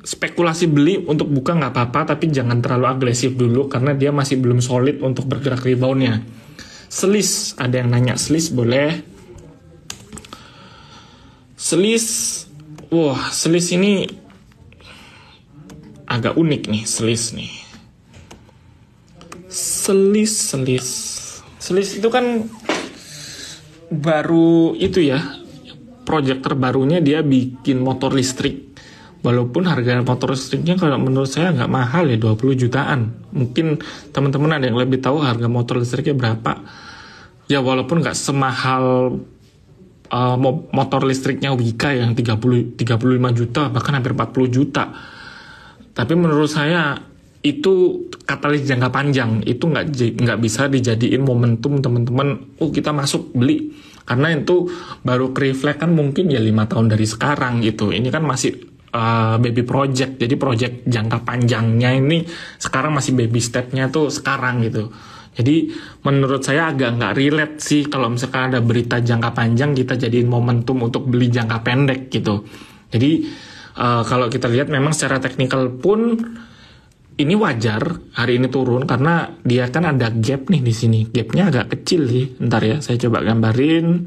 spekulasi beli untuk buka nggak apa-apa, tapi jangan terlalu agresif dulu karena dia masih belum solid untuk bergerak reboundnya. Selis, ada yang nanya selis boleh. Selis, wah selis ini agak unik nih, selis nih. Selis itu kan baru itu ya, project terbarunya dia bikin motor listrik. Walaupun harga motor listriknya kalau menurut saya nggak mahal ya, 20 jutaan. Mungkin teman-teman ada yang lebih tahu harga motor listriknya berapa. Ya walaupun nggak semahal motor listriknya Wika yang 35 juta, bahkan hampir 40 juta. Tapi menurut saya itu katalis jangka panjang. Itu nggak bisa dijadiin momentum teman-teman, oh kita masuk beli. Karena itu baru reflect kan mungkin ya 5 tahun dari sekarang gitu. Ini kan masih baby project, jadi project jangka panjangnya ini sekarang masih baby stepnya tuh sekarang gitu. Jadi menurut saya agak nggak relate sih kalau misalkan ada berita jangka panjang kita jadiin momentum untuk beli jangka pendek gitu. Jadi kalau kita lihat memang secara teknikal pun ini wajar hari ini turun karena dia kan ada gap nih di sini. Gapnya agak kecil sih. Ntar ya saya coba gambarin.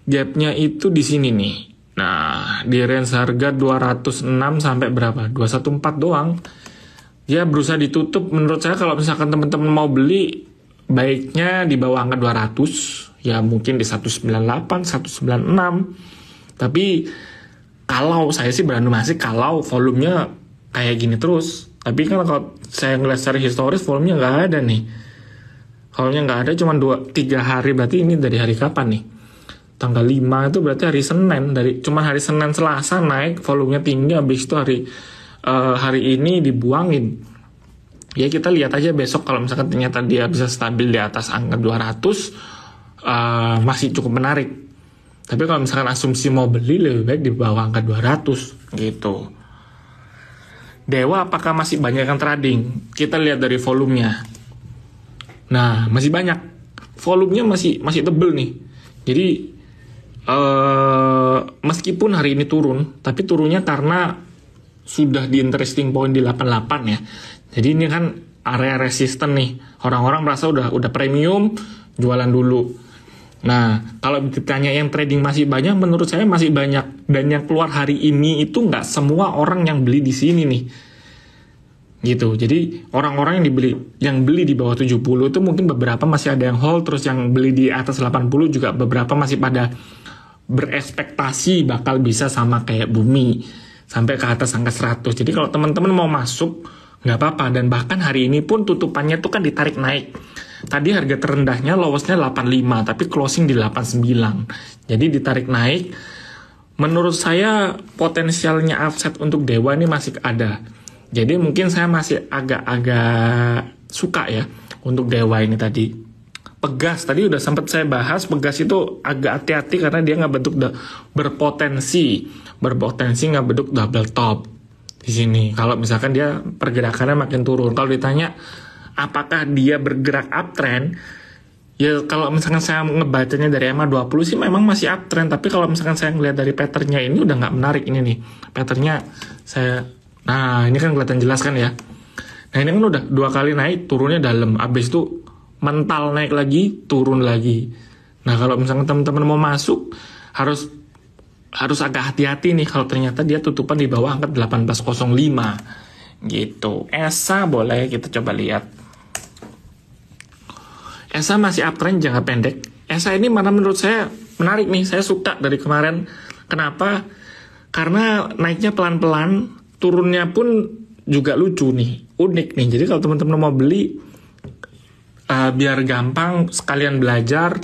Gapnya itu di sini nih. Nah, di range harga 206 sampai berapa? 214 doang. Dia berusaha ditutup. Menurut saya kalau misalkan teman-teman mau beli, baiknya di bawah angka 200. Ya mungkin di 198, 196. Tapi kalau saya sih berani masih kalau volumenya kayak gini terus. Tapi kan kalau saya ngeliat secara historis volumenya nggak ada nih. Volumenya nggak ada cuma 2-3 hari. Berarti ini dari hari kapan nih? Tanggal 5 itu berarti hari Senin, cuma hari Senin Selasa naik volumenya tinggi, habis itu hari ini dibuangin. Ya kita lihat aja besok kalau misalkan ternyata dia bisa stabil di atas angka 200, masih cukup menarik. Tapi kalau misalkan asumsi mau beli lebih baik di bawah angka 200 gitu. Dewa apakah masih banyak yang trading? Kita lihat dari volumenya. Nah, masih banyak. Volumenya masih tebel nih. Jadi meskipun hari ini turun, tapi turunnya karena sudah di interesting point di 88 ya. Jadi ini kan area resisten nih. Orang-orang merasa udah premium, jualan dulu. Nah, kalau ditanya yang trading masih banyak, menurut saya masih banyak. Dan yang keluar hari ini itu nggak semua orang yang beli di sini nih. Gitu. Jadi orang-orang yang beli di bawah 70 itu mungkin beberapa masih ada yang hold, terus yang beli di atas 80 juga beberapa masih pada berekspektasi bakal bisa sama kayak bumi sampai ke atas angka 100. Jadi kalau teman-teman mau masuk nggak apa-apa, dan bahkan hari ini pun tutupannya tuh kan ditarik naik. Tadi harga terendahnya lowestnya 85 tapi closing di 89. Jadi ditarik naik. Menurut saya potensialnya offset untuk Dewa ini masih ada. Jadi mungkin saya masih agak suka ya untuk Dewa ini tadi. Pegas tadi udah sempat saya bahas, Pegas itu agak hati-hati karena dia nggak bentuk berpotensi nggak bentuk double top di sini. Kalau misalkan dia pergerakannya makin turun, kalau ditanya apakah dia bergerak uptrend, ya kalau misalkan saya ngebacanya dari EMA 20 sih memang masih uptrend. Tapi kalau misalkan saya ngelihat dari patternnya ini udah nggak menarik ini nih. Patternnya nah ini kan kelihatan jelas kan ya. Nah ini kan udah 2 kali naik, turunnya dalam, abis itu mental naik lagi, turun lagi. Nah kalau misalkan teman-teman mau masuk harus agak hati-hati nih kalau ternyata dia tutupan di bawah angka 1805 gitu. ESA boleh kita coba lihat. ESA masih uptrend jangka pendek. ESA ini mana menurut saya menarik nih, saya suka dari kemarin. Kenapa? Karena naiknya pelan-pelan, turunnya pun juga lucu nih, unik nih. Jadi kalau teman-teman mau beli, biar gampang sekalian belajar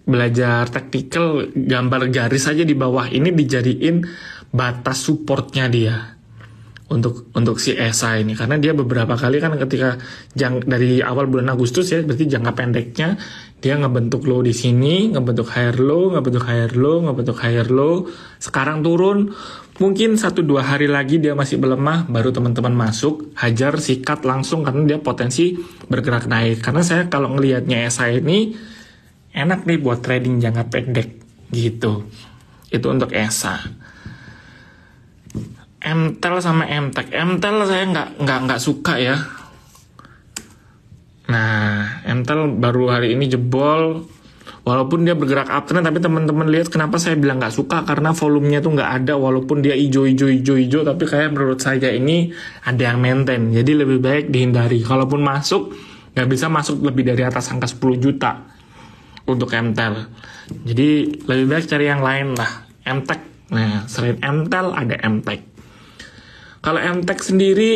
belajar taktikal, gambar garis aja di bawah ini dijadiin batas supportnya dia untuk si ESA ini, karena dia beberapa kali kan ketika dari awal bulan Agustus ya, berarti jangka pendeknya dia ngebentuk low di sini, ngebentuk higher low, sekarang turun. Mungkin 1-2 hari lagi dia masih melemah, baru teman-teman masuk, hajar, sikat langsung karena dia potensi bergerak naik. Karena saya kalau ngelihatnya ESA ini enak nih buat trading jangka pendek gitu. Itu untuk ESA. MTEL sama MTEK. MTEL saya nggak suka ya. Nah, MTEL baru hari ini jebol. Walaupun dia bergerak uptrend, tapi teman-teman lihat kenapa saya bilang nggak suka, karena volumenya tuh nggak ada, walaupun dia hijau, tapi kayak menurut saya ini ada yang maintain. Jadi lebih baik dihindari. Kalaupun masuk, nggak bisa masuk lebih dari atas angka 10 juta untuk MTEL. Jadi lebih baik cari yang lain lah. MTEK. Nah, selain MTEL ada MTEK. Kalau MTEK sendiri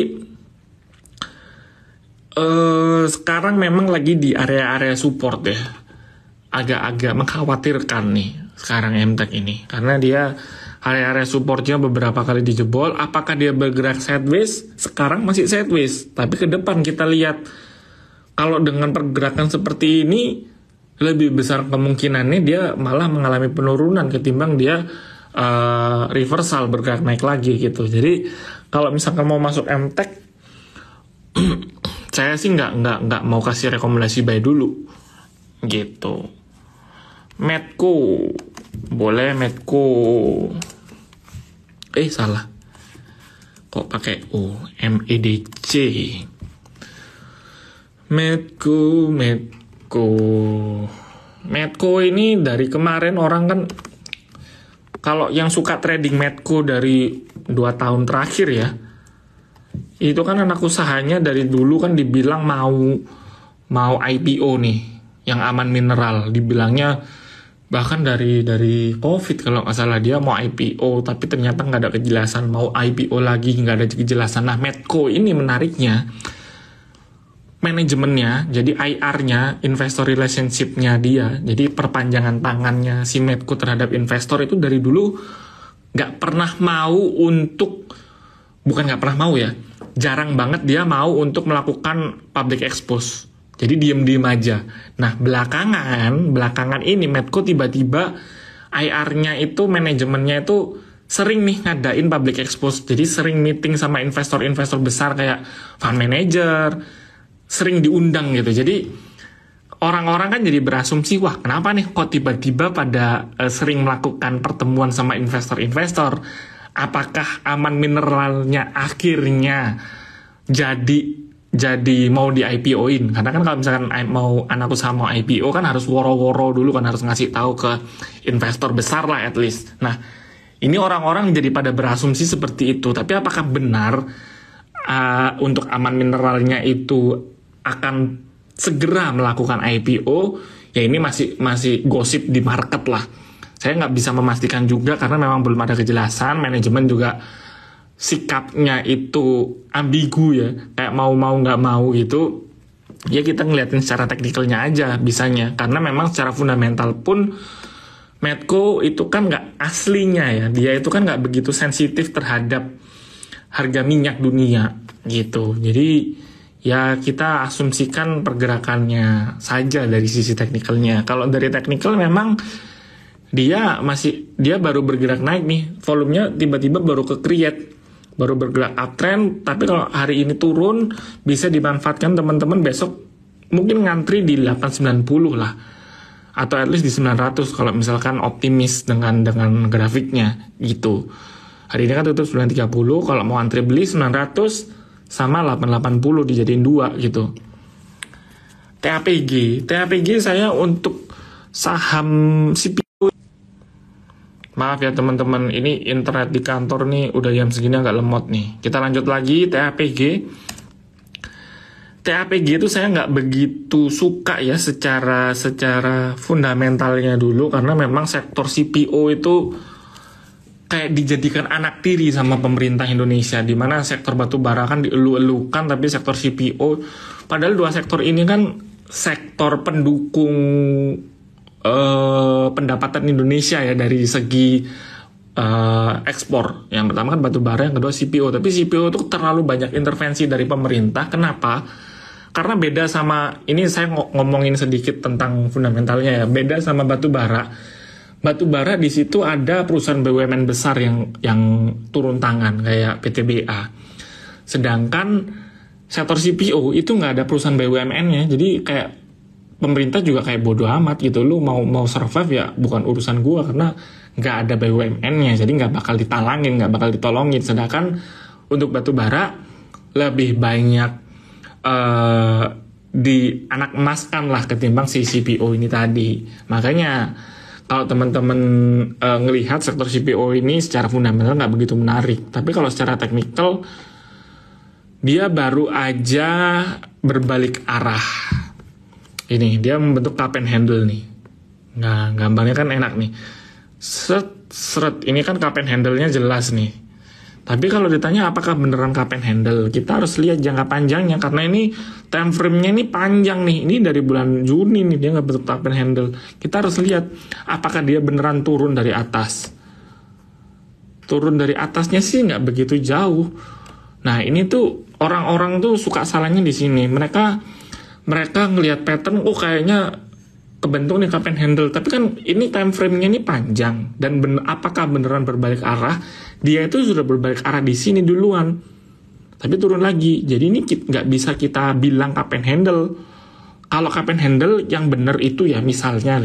sekarang memang lagi di area-area support ya. Agak-agak mengkhawatirkan nih sekarang MTEK ini, karena dia area-area supportnya beberapa kali dijebol. Apakah dia bergerak sideways? Sekarang masih sideways, tapi ke depan kita lihat kalau dengan pergerakan seperti ini lebih besar kemungkinannya dia malah mengalami penurunan ketimbang dia reversal bergerak naik lagi gitu. Jadi kalau misalkan mau masuk MTEK saya sih nggak mau kasih rekomendasi buy dulu gitu. Medco, boleh Medco. Salah. Kok pakai O? MEDC. Medco ini dari kemarin orang kan, kalau yang suka trading Medco dari 2 tahun terakhir ya, itu kan anak usahanya dari dulu kan dibilang mau IPO nih, yang Aman Mineral dibilangnya. Bahkan dari COVID kalau nggak salah dia mau IPO, tapi ternyata nggak ada kejelasan, mau IPO lagi nggak ada kejelasan. Nah, Medco ini menariknya manajemennya, jadi IR-nya, investor relationship-nya dia, jadi perpanjangan tangannya si Medco terhadap investor itu dari dulu nggak pernah mau untuk, bukan nggak pernah mau ya, jarang banget dia mau untuk melakukan public expose. Jadi diem-diem aja. Nah, belakangan ini Medco tiba-tiba IR-nya itu, manajemennya itu sering nih ngadain public expose. Jadi sering meeting sama investor-investor besar kayak fund manager, sering diundang gitu. Jadi orang-orang kan jadi berasumsi, wah kenapa nih kok tiba-tiba pada sering melakukan pertemuan sama investor-investor. Apakah Aman Mineralnya akhirnya jadi mau di IPO-in? Karena kan kalau misalkan mau anak usaha mau IPO kan harus woro-woro dulu kan, harus ngasih tahu ke investor besar lah at least. Nah, ini orang-orang jadi pada berasumsi seperti itu. Tapi apakah benar untuk Aman Mineralnya itu akan segera melakukan IPO? Ya ini masih gosip di market lah. Saya nggak bisa memastikan juga karena memang belum ada kejelasan. Manajemen juga sikapnya itu ambigu ya, kayak mau nggak mau gitu. Ya kita ngeliatin secara teknikalnya aja bisanya, karena memang secara fundamental pun Medco itu kan nggak aslinya ya, dia itu kan nggak begitu sensitif terhadap harga minyak dunia gitu. Jadi ya kita asumsikan pergerakannya saja dari sisi teknikalnya. Kalau dari teknikal memang dia baru bergerak naik nih, volumenya tiba-tiba baru ke-create, baru bergerak uptrend. Tapi kalau hari ini turun, bisa dimanfaatkan teman-teman besok mungkin ngantri di 890 lah, atau at least di 900 kalau misalkan optimis dengan grafiknya gitu. Hari ini kan tutup 930, kalau mau antri beli 900 sama 880 dijadiin 2 gitu. TAPG saya untuk saham CPU. Maaf ya teman-teman, ini internet di kantor nih udah jam segini agak lemot nih. Kita lanjut lagi, TAPG itu saya nggak begitu suka ya secara fundamentalnya dulu, karena memang sektor CPO itu kayak dijadikan anak tiri sama pemerintah Indonesia, di mana sektor batu bara kan dielu-elukan, tapi sektor CPO, padahal dua sektor ini kan sektor pendukung pendapatan Indonesia ya dari segi ekspor. Yang pertama kan batu bara, yang kedua CPO. Tapi CPO itu terlalu banyak intervensi dari pemerintah. Kenapa? Karena beda sama, ini saya ngomongin sedikit tentang fundamentalnya ya. Beda sama batu bara. Batu bara di situ ada perusahaan BUMN besar yang turun tangan kayak PTBA. Sedangkan sektor CPO itu nggak ada perusahaan BUMN-nya. Jadi kayak pemerintah juga kayak bodo amat gitu, lu mau survive ya bukan urusan gua, karena nggak ada BUMN-nya, jadi nggak bakal ditalangin, nggak bakal ditolongin. Sedangkan untuk batu bara lebih banyak di anak emaskan lah ketimbang si CPO ini tadi. Makanya kalau teman-teman ngelihat sektor CPO ini secara fundamental nggak begitu menarik, tapi kalau secara teknikal dia baru aja berbalik arah. Ini dia membentuk cup and handle nih. Nah, gambarnya kan enak nih. Seret ini kan cup and handle-nya jelas nih. Tapi kalau ditanya apakah beneran cup and handle, kita harus lihat jangka panjangnya, karena ini time frame-nya ini panjang nih. Ini dari bulan Juni nih dia nggak bentuk cup and handle. Kita harus lihat apakah dia beneran turun dari atas. Turun dari atasnya sih nggak begitu jauh. Nah ini tuh orang-orang tuh suka salahnya di sini. Mereka ngelihat pattern, oh kayaknya kebentuk nih cup and handle, tapi kan ini time frame-nya ini panjang, dan apakah beneran berbalik arah? Dia itu sudah berbalik arah di sini duluan, tapi turun lagi. Jadi ini nggak bisa kita bilang cup and handle. Kalau cup and handle yang bener itu ya misalnya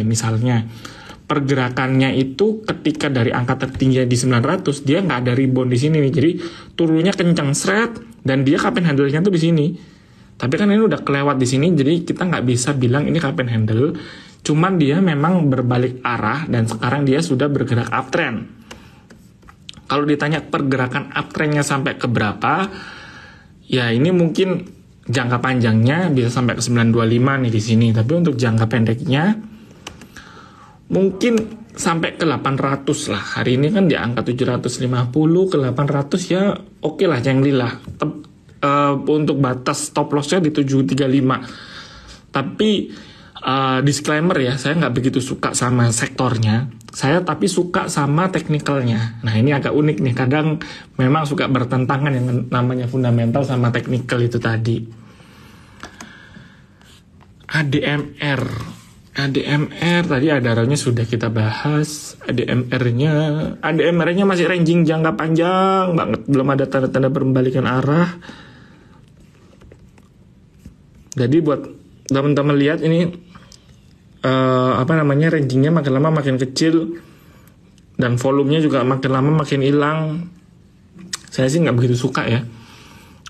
pergerakannya itu ketika dari angka tertinggi di 900 dia nggak ada rebound di sini nih, jadi turunnya kencang seret, dan dia cup and handle-nya tuh di sini. Tapi kan ini udah kelewat di sini, jadi kita nggak bisa bilang ini cup and handle. Cuman dia memang berbalik arah dan sekarang dia sudah bergerak uptrend. Kalau ditanya pergerakan uptrendnya sampai ke berapa, ya ini mungkin jangka panjangnya bisa sampai ke 925 nih di sini. Tapi untuk jangka pendeknya mungkin sampai ke 800 lah. Hari ini kan di angka 750 ke 800 ya oke lah, cenglilah. Untuk batas stop loss-nya di 735. Tapi disclaimer ya, saya nggak begitu suka sama sektornya. Saya tapi suka sama teknikalnya. Nah ini agak unik nih. Kadang memang suka bertentangan yang namanya fundamental sama teknikal itu tadi. ADMR tadi ADR-nya sudah kita bahas. ADMR-nya masih ranging jangka panjang banget. Belum ada tanda-tanda pembalikan arah. Jadi buat teman-teman lihat ini rangingnya makin lama makin kecil dan volumenya juga makin lama makin hilang. Saya sih nggak begitu suka ya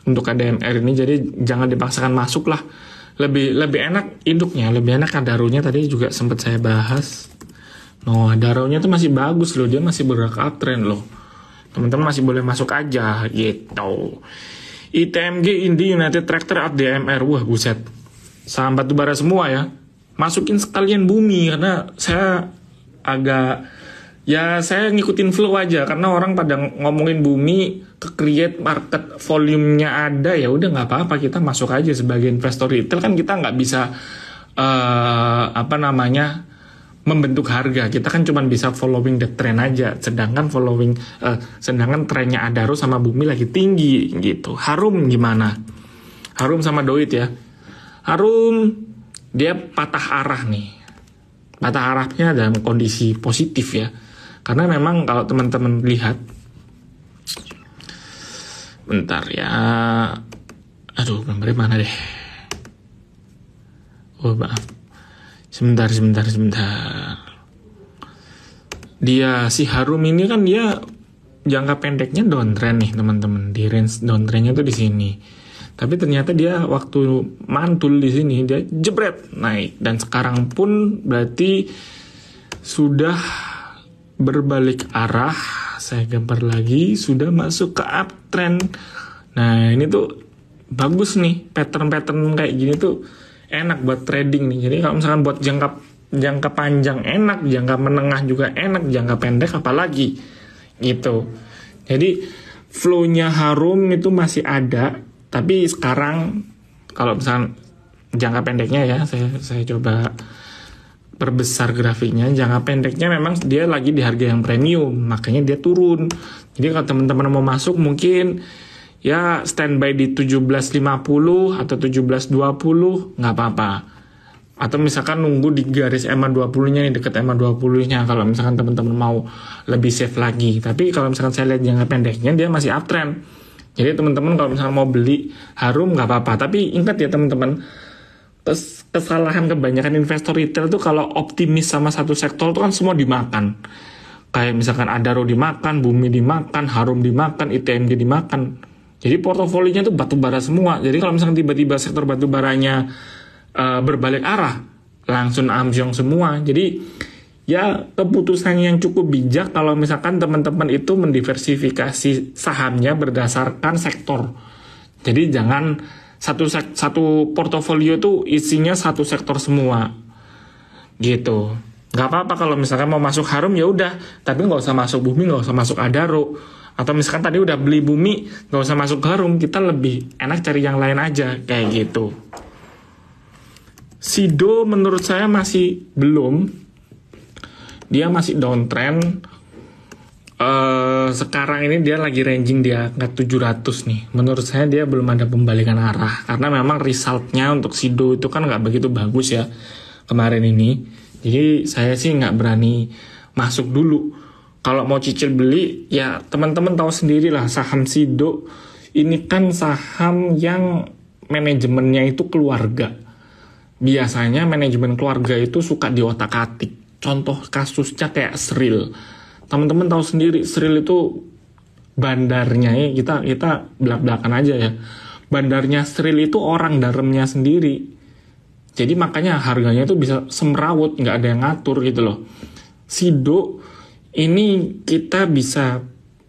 untuk ADMR ini, jadi jangan dipaksakan masuk lah. Lebih enak induknya, lebih enak Adaronya tadi juga sempat saya bahas. Adaronya tuh masih bagus loh, dia masih bergerak uptrend loh. Teman-teman masih boleh masuk aja gitu. ITMG Indi United Tractor ADMR, wah buset, saham batubara semua ya. Masukin sekalian bumi karena saya saya ngikutin flow aja, karena orang pada ngomongin bumi, create market volumenya ada, ya udah nggak apa-apa, kita masuk aja sebagai investor retail. Kan kita nggak bisa membentuk harga, kita kan cuma bisa following the trend aja. Sedangkan trennya Adaro sama bumi lagi tinggi gitu. Harum gimana? Harum sama Doit ya. Harum dia patah arah nih. Patah arahnya dalam kondisi positif ya. Karena memang kalau teman-teman lihat, bentar ya. Aduh, gambarnya mana deh? Oh, maaf. Sebentar. Dia si Harum ini kan dia jangka pendeknya downtrend nih, teman-teman. Di range downtrendnya tuh di sini. Tapi ternyata dia waktu mantul di sini dia jebret naik, dan sekarang pun berarti sudah berbalik arah. Saya gambar lagi, sudah masuk ke uptrend. Nah ini tuh bagus nih, pattern kayak gini tuh enak buat trading nih. Jadi kalau misalkan buat jangka panjang enak, jangka menengah juga enak, jangka pendek apalagi gitu. Jadi flow-nya Harum itu masih ada. Tapi sekarang kalau misalkan jangka pendeknya ya, saya coba perbesar grafiknya. Jangka pendeknya memang dia lagi di harga yang premium, makanya dia turun. Jadi kalau teman-teman mau masuk mungkin ya standby di 17.50 atau 17.20 nggak apa-apa. Atau misalkan nunggu di garis EMA 20-nya nih, deket EMA 20-nya kalau misalkan teman-teman mau lebih safe lagi. Tapi kalau misalkan saya lihat jangka pendeknya dia masih uptrend. Jadi teman-teman kalau misalnya mau beli Harum nggak apa-apa. Tapi ingat ya teman-teman, kesalahan kebanyakan investor retail tuh kalau optimis sama satu sektor tuh kan semua dimakan. Kayak misalkan Adaro dimakan, Bumi dimakan, Harum dimakan, ITMG dimakan. Jadi portofolionya tuh batu bara semua. Jadi kalau misalkan tiba-tiba sektor batu baranya berbalik arah, langsung amsyong semua. Jadi ya keputusan yang cukup bijak kalau misalkan teman-teman itu mendiversifikasi sahamnya berdasarkan sektor. Jadi jangan satu portofolio tuh isinya satu sektor semua gitu. Nggak apa-apa kalau misalkan mau masuk Harum ya udah, tapi nggak usah masuk Bumi, nggak usah masuk Adaro. Atau misalkan tadi udah beli Bumi, nggak usah masuk Harum, kita lebih enak cari yang lain aja kayak gitu. Sido menurut saya masih belum, dia masih downtrend. Sekarang ini dia lagi ranging di angka 700 nih. Menurut saya dia belum ada pembalikan arah, karena memang resultnya untuk Sido itu kan nggak begitu bagus ya kemarin ini. Jadi saya sih nggak berani masuk dulu. Kalau mau cicil beli, ya teman-teman tahu sendiri lah, saham Sido ini kan saham yang manajemennya itu keluarga. Biasanya manajemen keluarga itu suka diotak-atik. Contoh kasusnya kayak Sril. Teman-teman tahu sendiri, Sril itu bandarnya ya, kita belak-belakan aja ya. Bandarnya Sril itu orang dalamnya sendiri. Jadi makanya harganya itu bisa semrawut, nggak ada yang ngatur gitu loh. Sido ini kita bisa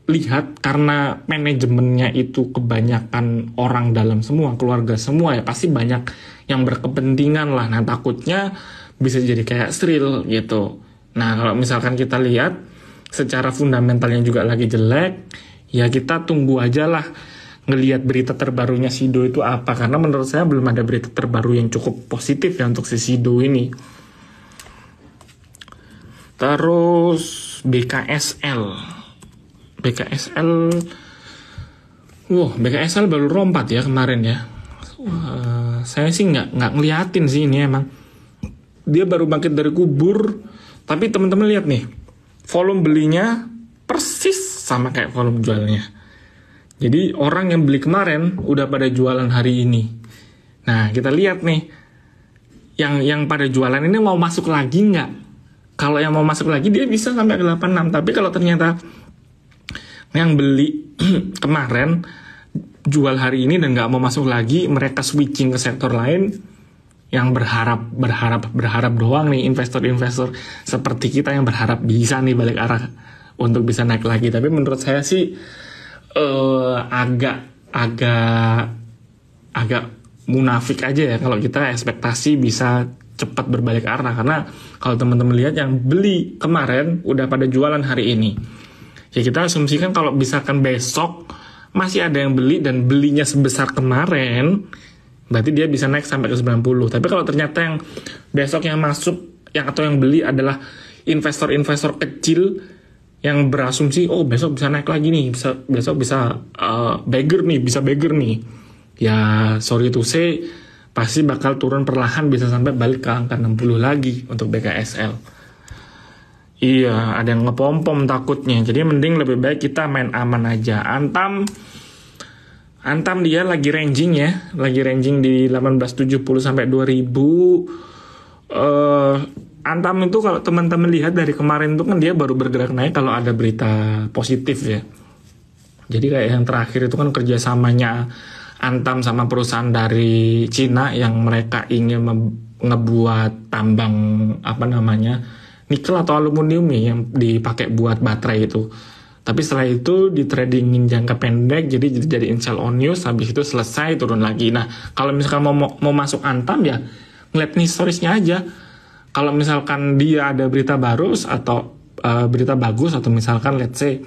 lihat karena manajemennya itu kebanyakan orang dalam semua, keluarga semua ya, pasti banyak yang berkepentingan lah. Nah takutnya bisa jadi kayak Sril gitu. Nah kalau misalkan kita lihat secara fundamentalnya juga lagi jelek, ya kita tunggu aja lah ngelihat berita terbarunya Sido itu apa, karena menurut saya belum ada berita terbaru yang cukup positif ya untuk si Sido ini. Terus BKSL, BKSL baru rompat ya kemarin ya. Saya sih nggak ngeliatin sih ini, emang dia baru bangkit dari kubur. Tapi teman-teman lihat nih, volume belinya persis sama kayak volume jualnya. Jadi orang yang beli kemarin udah pada jualan hari ini. Nah kita lihat nih, yang pada jualan ini mau masuk lagi nggak? Kalau yang mau masuk lagi dia bisa sampai ke 86. Tapi kalau ternyata yang beli kemarin jual hari ini dan nggak mau masuk lagi, mereka switching ke sektor lain, yang berharap doang nih investor-investor seperti kita yang berharap bisa nih balik arah untuk bisa naik lagi. Tapi menurut saya sih agak munafik aja ya kalau kita ekspektasi bisa cepat berbalik arah, karena kalau teman-teman lihat yang beli kemarin udah pada jualan hari ini. Ya kita asumsikan kalau misalkan besok masih ada yang beli dan belinya sebesar kemarin, berarti dia bisa naik sampai ke 90. Tapi kalau ternyata yang besok yang masuk atau yang beli adalah investor-investor kecil yang berasumsi besok bisa naik lagi nih, besok bisa beggar nih, ya sorry to say pasti bakal turun perlahan, bisa sampai balik ke angka 60 lagi untuk BKSL. Iya, ada yang ngepom-pom takutnya. Jadi mending lebih baik kita main aman aja. Antam dia lagi ranging di 1870 sampai 2000. Antam itu kalau teman-teman lihat dari kemarin itu kan dia baru bergerak naik kalau ada berita positif ya. Jadi kayak yang terakhir itu kan kerjasamanya Antam sama perusahaan dari Cina yang mereka ingin ngebuat tambang nikel atau aluminium nih yang dipakai buat baterai itu. Tapi setelah itu di tradingin jangka pendek, jadi sell on news, habis itu selesai turun lagi. Nah kalau misalkan mau masuk Antam ya ngeliat nih historisnya aja. Kalau misalkan dia ada berita baru atau berita bagus, atau misalkan let's say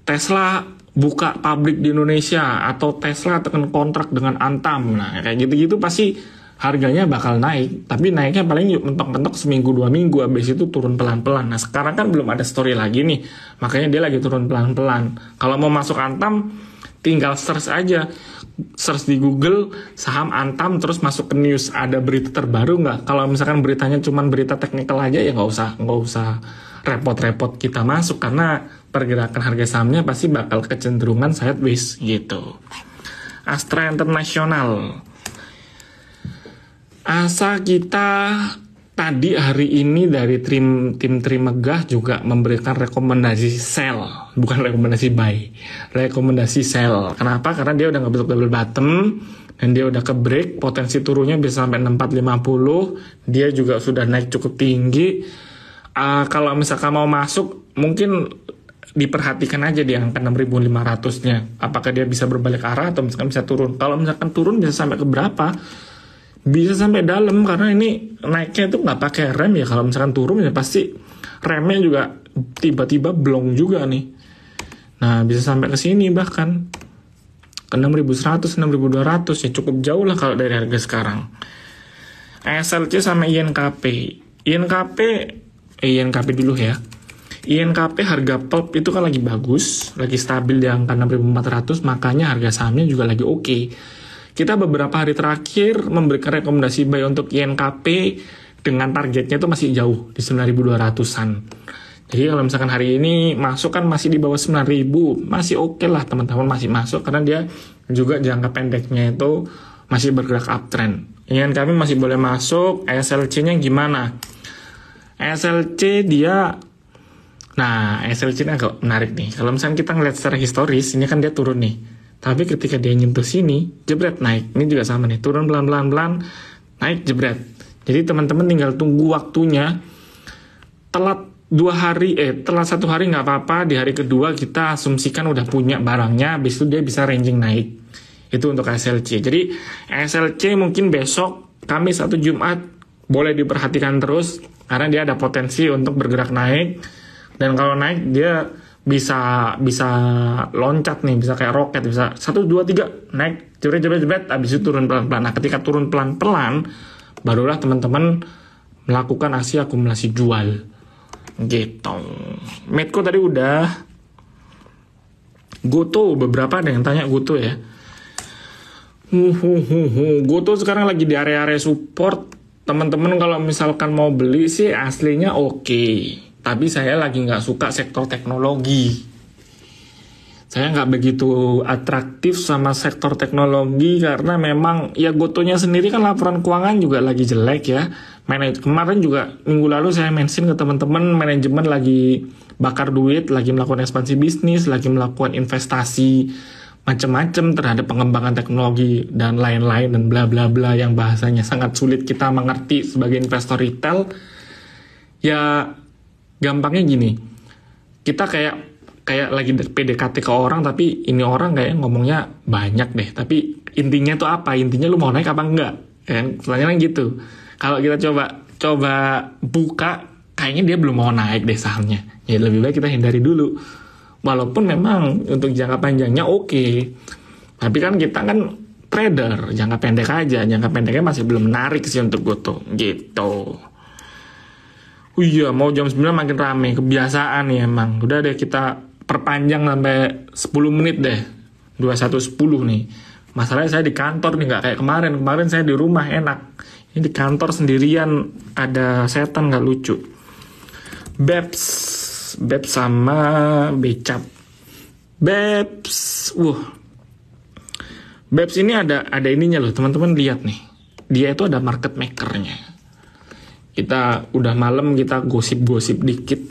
Tesla buka pabrik di Indonesia atau Tesla tekan kontrak dengan Antam, nah kayak gitu-gitu pasti harganya bakal naik. Tapi naiknya paling mentok-mentok seminggu 2 minggu, habis itu turun pelan-pelan. Nah sekarang kan belum ada story lagi nih, makanya dia lagi turun pelan-pelan. Kalau mau masuk Antam tinggal search aja, search di Google saham Antam, terus masuk ke news, ada berita terbaru nggak. Kalau misalkan beritanya cuma berita teknikal aja ya nggak usah repot-repot kita masuk, karena pergerakan harga sahamnya pasti bakal kecenderungan sideways gitu. Astra International, asa kita tadi hari ini dari tim Trimegah juga memberikan rekomendasi sell, bukan rekomendasi buy, rekomendasi sell. Kenapa? Karena dia udah nggak bentuk double bottom dan dia udah ke break, potensi turunnya bisa sampai 6450. Dia juga sudah naik cukup tinggi. Kalau misalkan mau masuk, mungkin diperhatikan aja di angka 6.500-nya. Apakah dia bisa berbalik arah atau misalkan bisa turun. Kalau misalkan turun bisa sampai ke berapa? Bisa sampai dalam, karena ini naiknya itu nggak pakai rem ya. Kalau misalkan turun ya pasti remnya juga tiba-tiba blong juga nih. Nah, bisa sampai ke sini bahkan ke 6.100, 6.200 ya, cukup jauh lah kalau dari harga sekarang. SLC sama INKP. INKP dulu ya. INKP harga pulp itu kan lagi bagus, lagi stabil di angka 6.400, makanya harga sahamnya juga lagi oke. Kita beberapa hari terakhir memberikan rekomendasi buy untuk INKP dengan targetnya itu masih jauh di 9.200-an. Jadi kalau misalkan hari ini masuk kan masih di bawah 9.000, masih oke lah teman-teman, masih masuk karena dia juga jangka pendeknya itu masih bergerak uptrend. INKP masih boleh masuk. SLC-nya gimana? SLC dia, nah SLC ini agak menarik nih. Kalau misalkan kita ngeliat secara historis, ini kan dia turun nih. Tapi ketika dia nyentuh sini, jebret naik. Ini juga sama nih, turun pelan-pelan, naik jebret. Jadi teman-teman tinggal tunggu waktunya. Telat 1 hari nggak apa-apa. Di hari kedua kita asumsikan udah punya barangnya, habis itu dia bisa ranging naik. Itu untuk SLC. Jadi SLC mungkin besok, Kamis atau Jumat, boleh diperhatikan terus, karena dia ada potensi untuk bergerak naik. Dan kalau naik dia bisa loncat nih, bisa kayak roket, bisa 1, 2, 3 naik jebret, habis itu turun pelan-pelan. Nah, ketika turun pelan-pelan barulah teman-teman melakukan aksi akumulasi jual gitu. Medco tadi udah. Goto, beberapa ada yang tanya Goto ya. Goto sekarang lagi di area-area support. Teman-teman kalau misalkan mau beli sih aslinya oke. Tapi saya lagi nggak suka sektor teknologi. Saya nggak begitu atraktif sama sektor teknologi karena memang ya Gotonya sendiri kan laporan keuangan juga lagi jelek ya. Kemarin juga minggu lalu saya mention ke teman-teman, manajemen lagi bakar duit, lagi melakukan ekspansi bisnis, lagi melakukan investasi macam-macam terhadap pengembangan teknologi dan lain-lain dan bla bla bla yang bahasanya sangat sulit kita mengerti sebagai investor retail. Ya gampangnya gini, kita kayak lagi PDKT ke orang, tapi ini orang kayak ngomongnya banyak deh, tapi intinya tuh apa? Intinya lu mau naik apa enggak? Kan pertanyaan gitu. Kalau kita coba buka, kayaknya dia belum mau naik deh sahamnya. Ya lebih baik kita hindari dulu. Walaupun memang untuk jangka panjangnya oke. Tapi kan kita kan trader, jangka pendek aja. Jangka pendeknya masih belum menarik sih untuk Goto gitu. Oh iya, mau jam 9 makin rame, kebiasaan nih emang. Udah deh kita perpanjang sampai 10 menit deh. 21.10 nih. Masalahnya saya di kantor nih, nggak kayak kemarin. Kemarin saya di rumah enak. Ini di kantor sendirian, ada setan nggak lucu. Beps sama Becap. Beps ini ada ininya loh, teman-teman lihat nih. Dia itu ada market makernya. Kita udah malam, kita gosip-gosip dikit.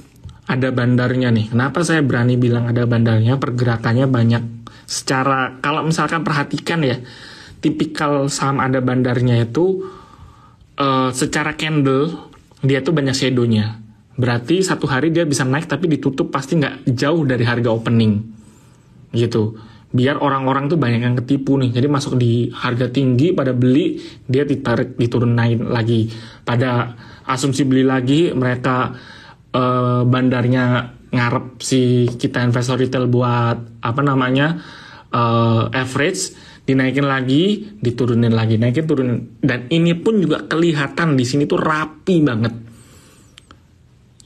Ada bandarnya nih. Kenapa saya berani bilang ada bandarnya? Pergerakannya banyak. Secara, kalau misalkan perhatikan ya, tipikal saham ada bandarnya itu secara candle, dia tuh banyak shadownya. Berarti satu hari dia bisa naik tapi ditutup pasti nggak jauh dari harga opening. Gitu. Biar orang-orang tuh banyak yang ketipu nih. Jadi masuk di harga tinggi pada beli, dia ditarik diturun naik lagi. Pada asumsi beli lagi, mereka bandarnya ngarep si kita investor retail buat average, dinaikin lagi, diturunin lagi, naikin turunin. Dan ini pun juga kelihatan di sini tuh rapi banget.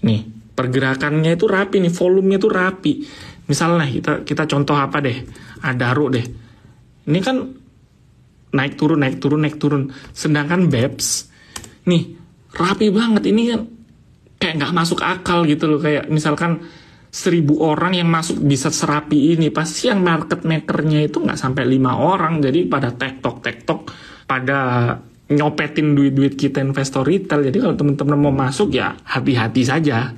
Nih, pergerakannya itu rapi nih, volumenya tuh rapi. Misalnya kita contoh apa deh? Adaro deh. Ini kan naik turun. Sedangkan BEPS nih rapi banget. Ini kan kayak nggak masuk akal gitu loh. Kayak misalkan 1.000 orang yang masuk bisa serapi ini, pasti yang market makernya itu nggak sampai 5 orang. Jadi pada tektok pada nyopetin duit-duit kita investor retail. Jadi kalau teman-teman mau masuk ya hati-hati saja.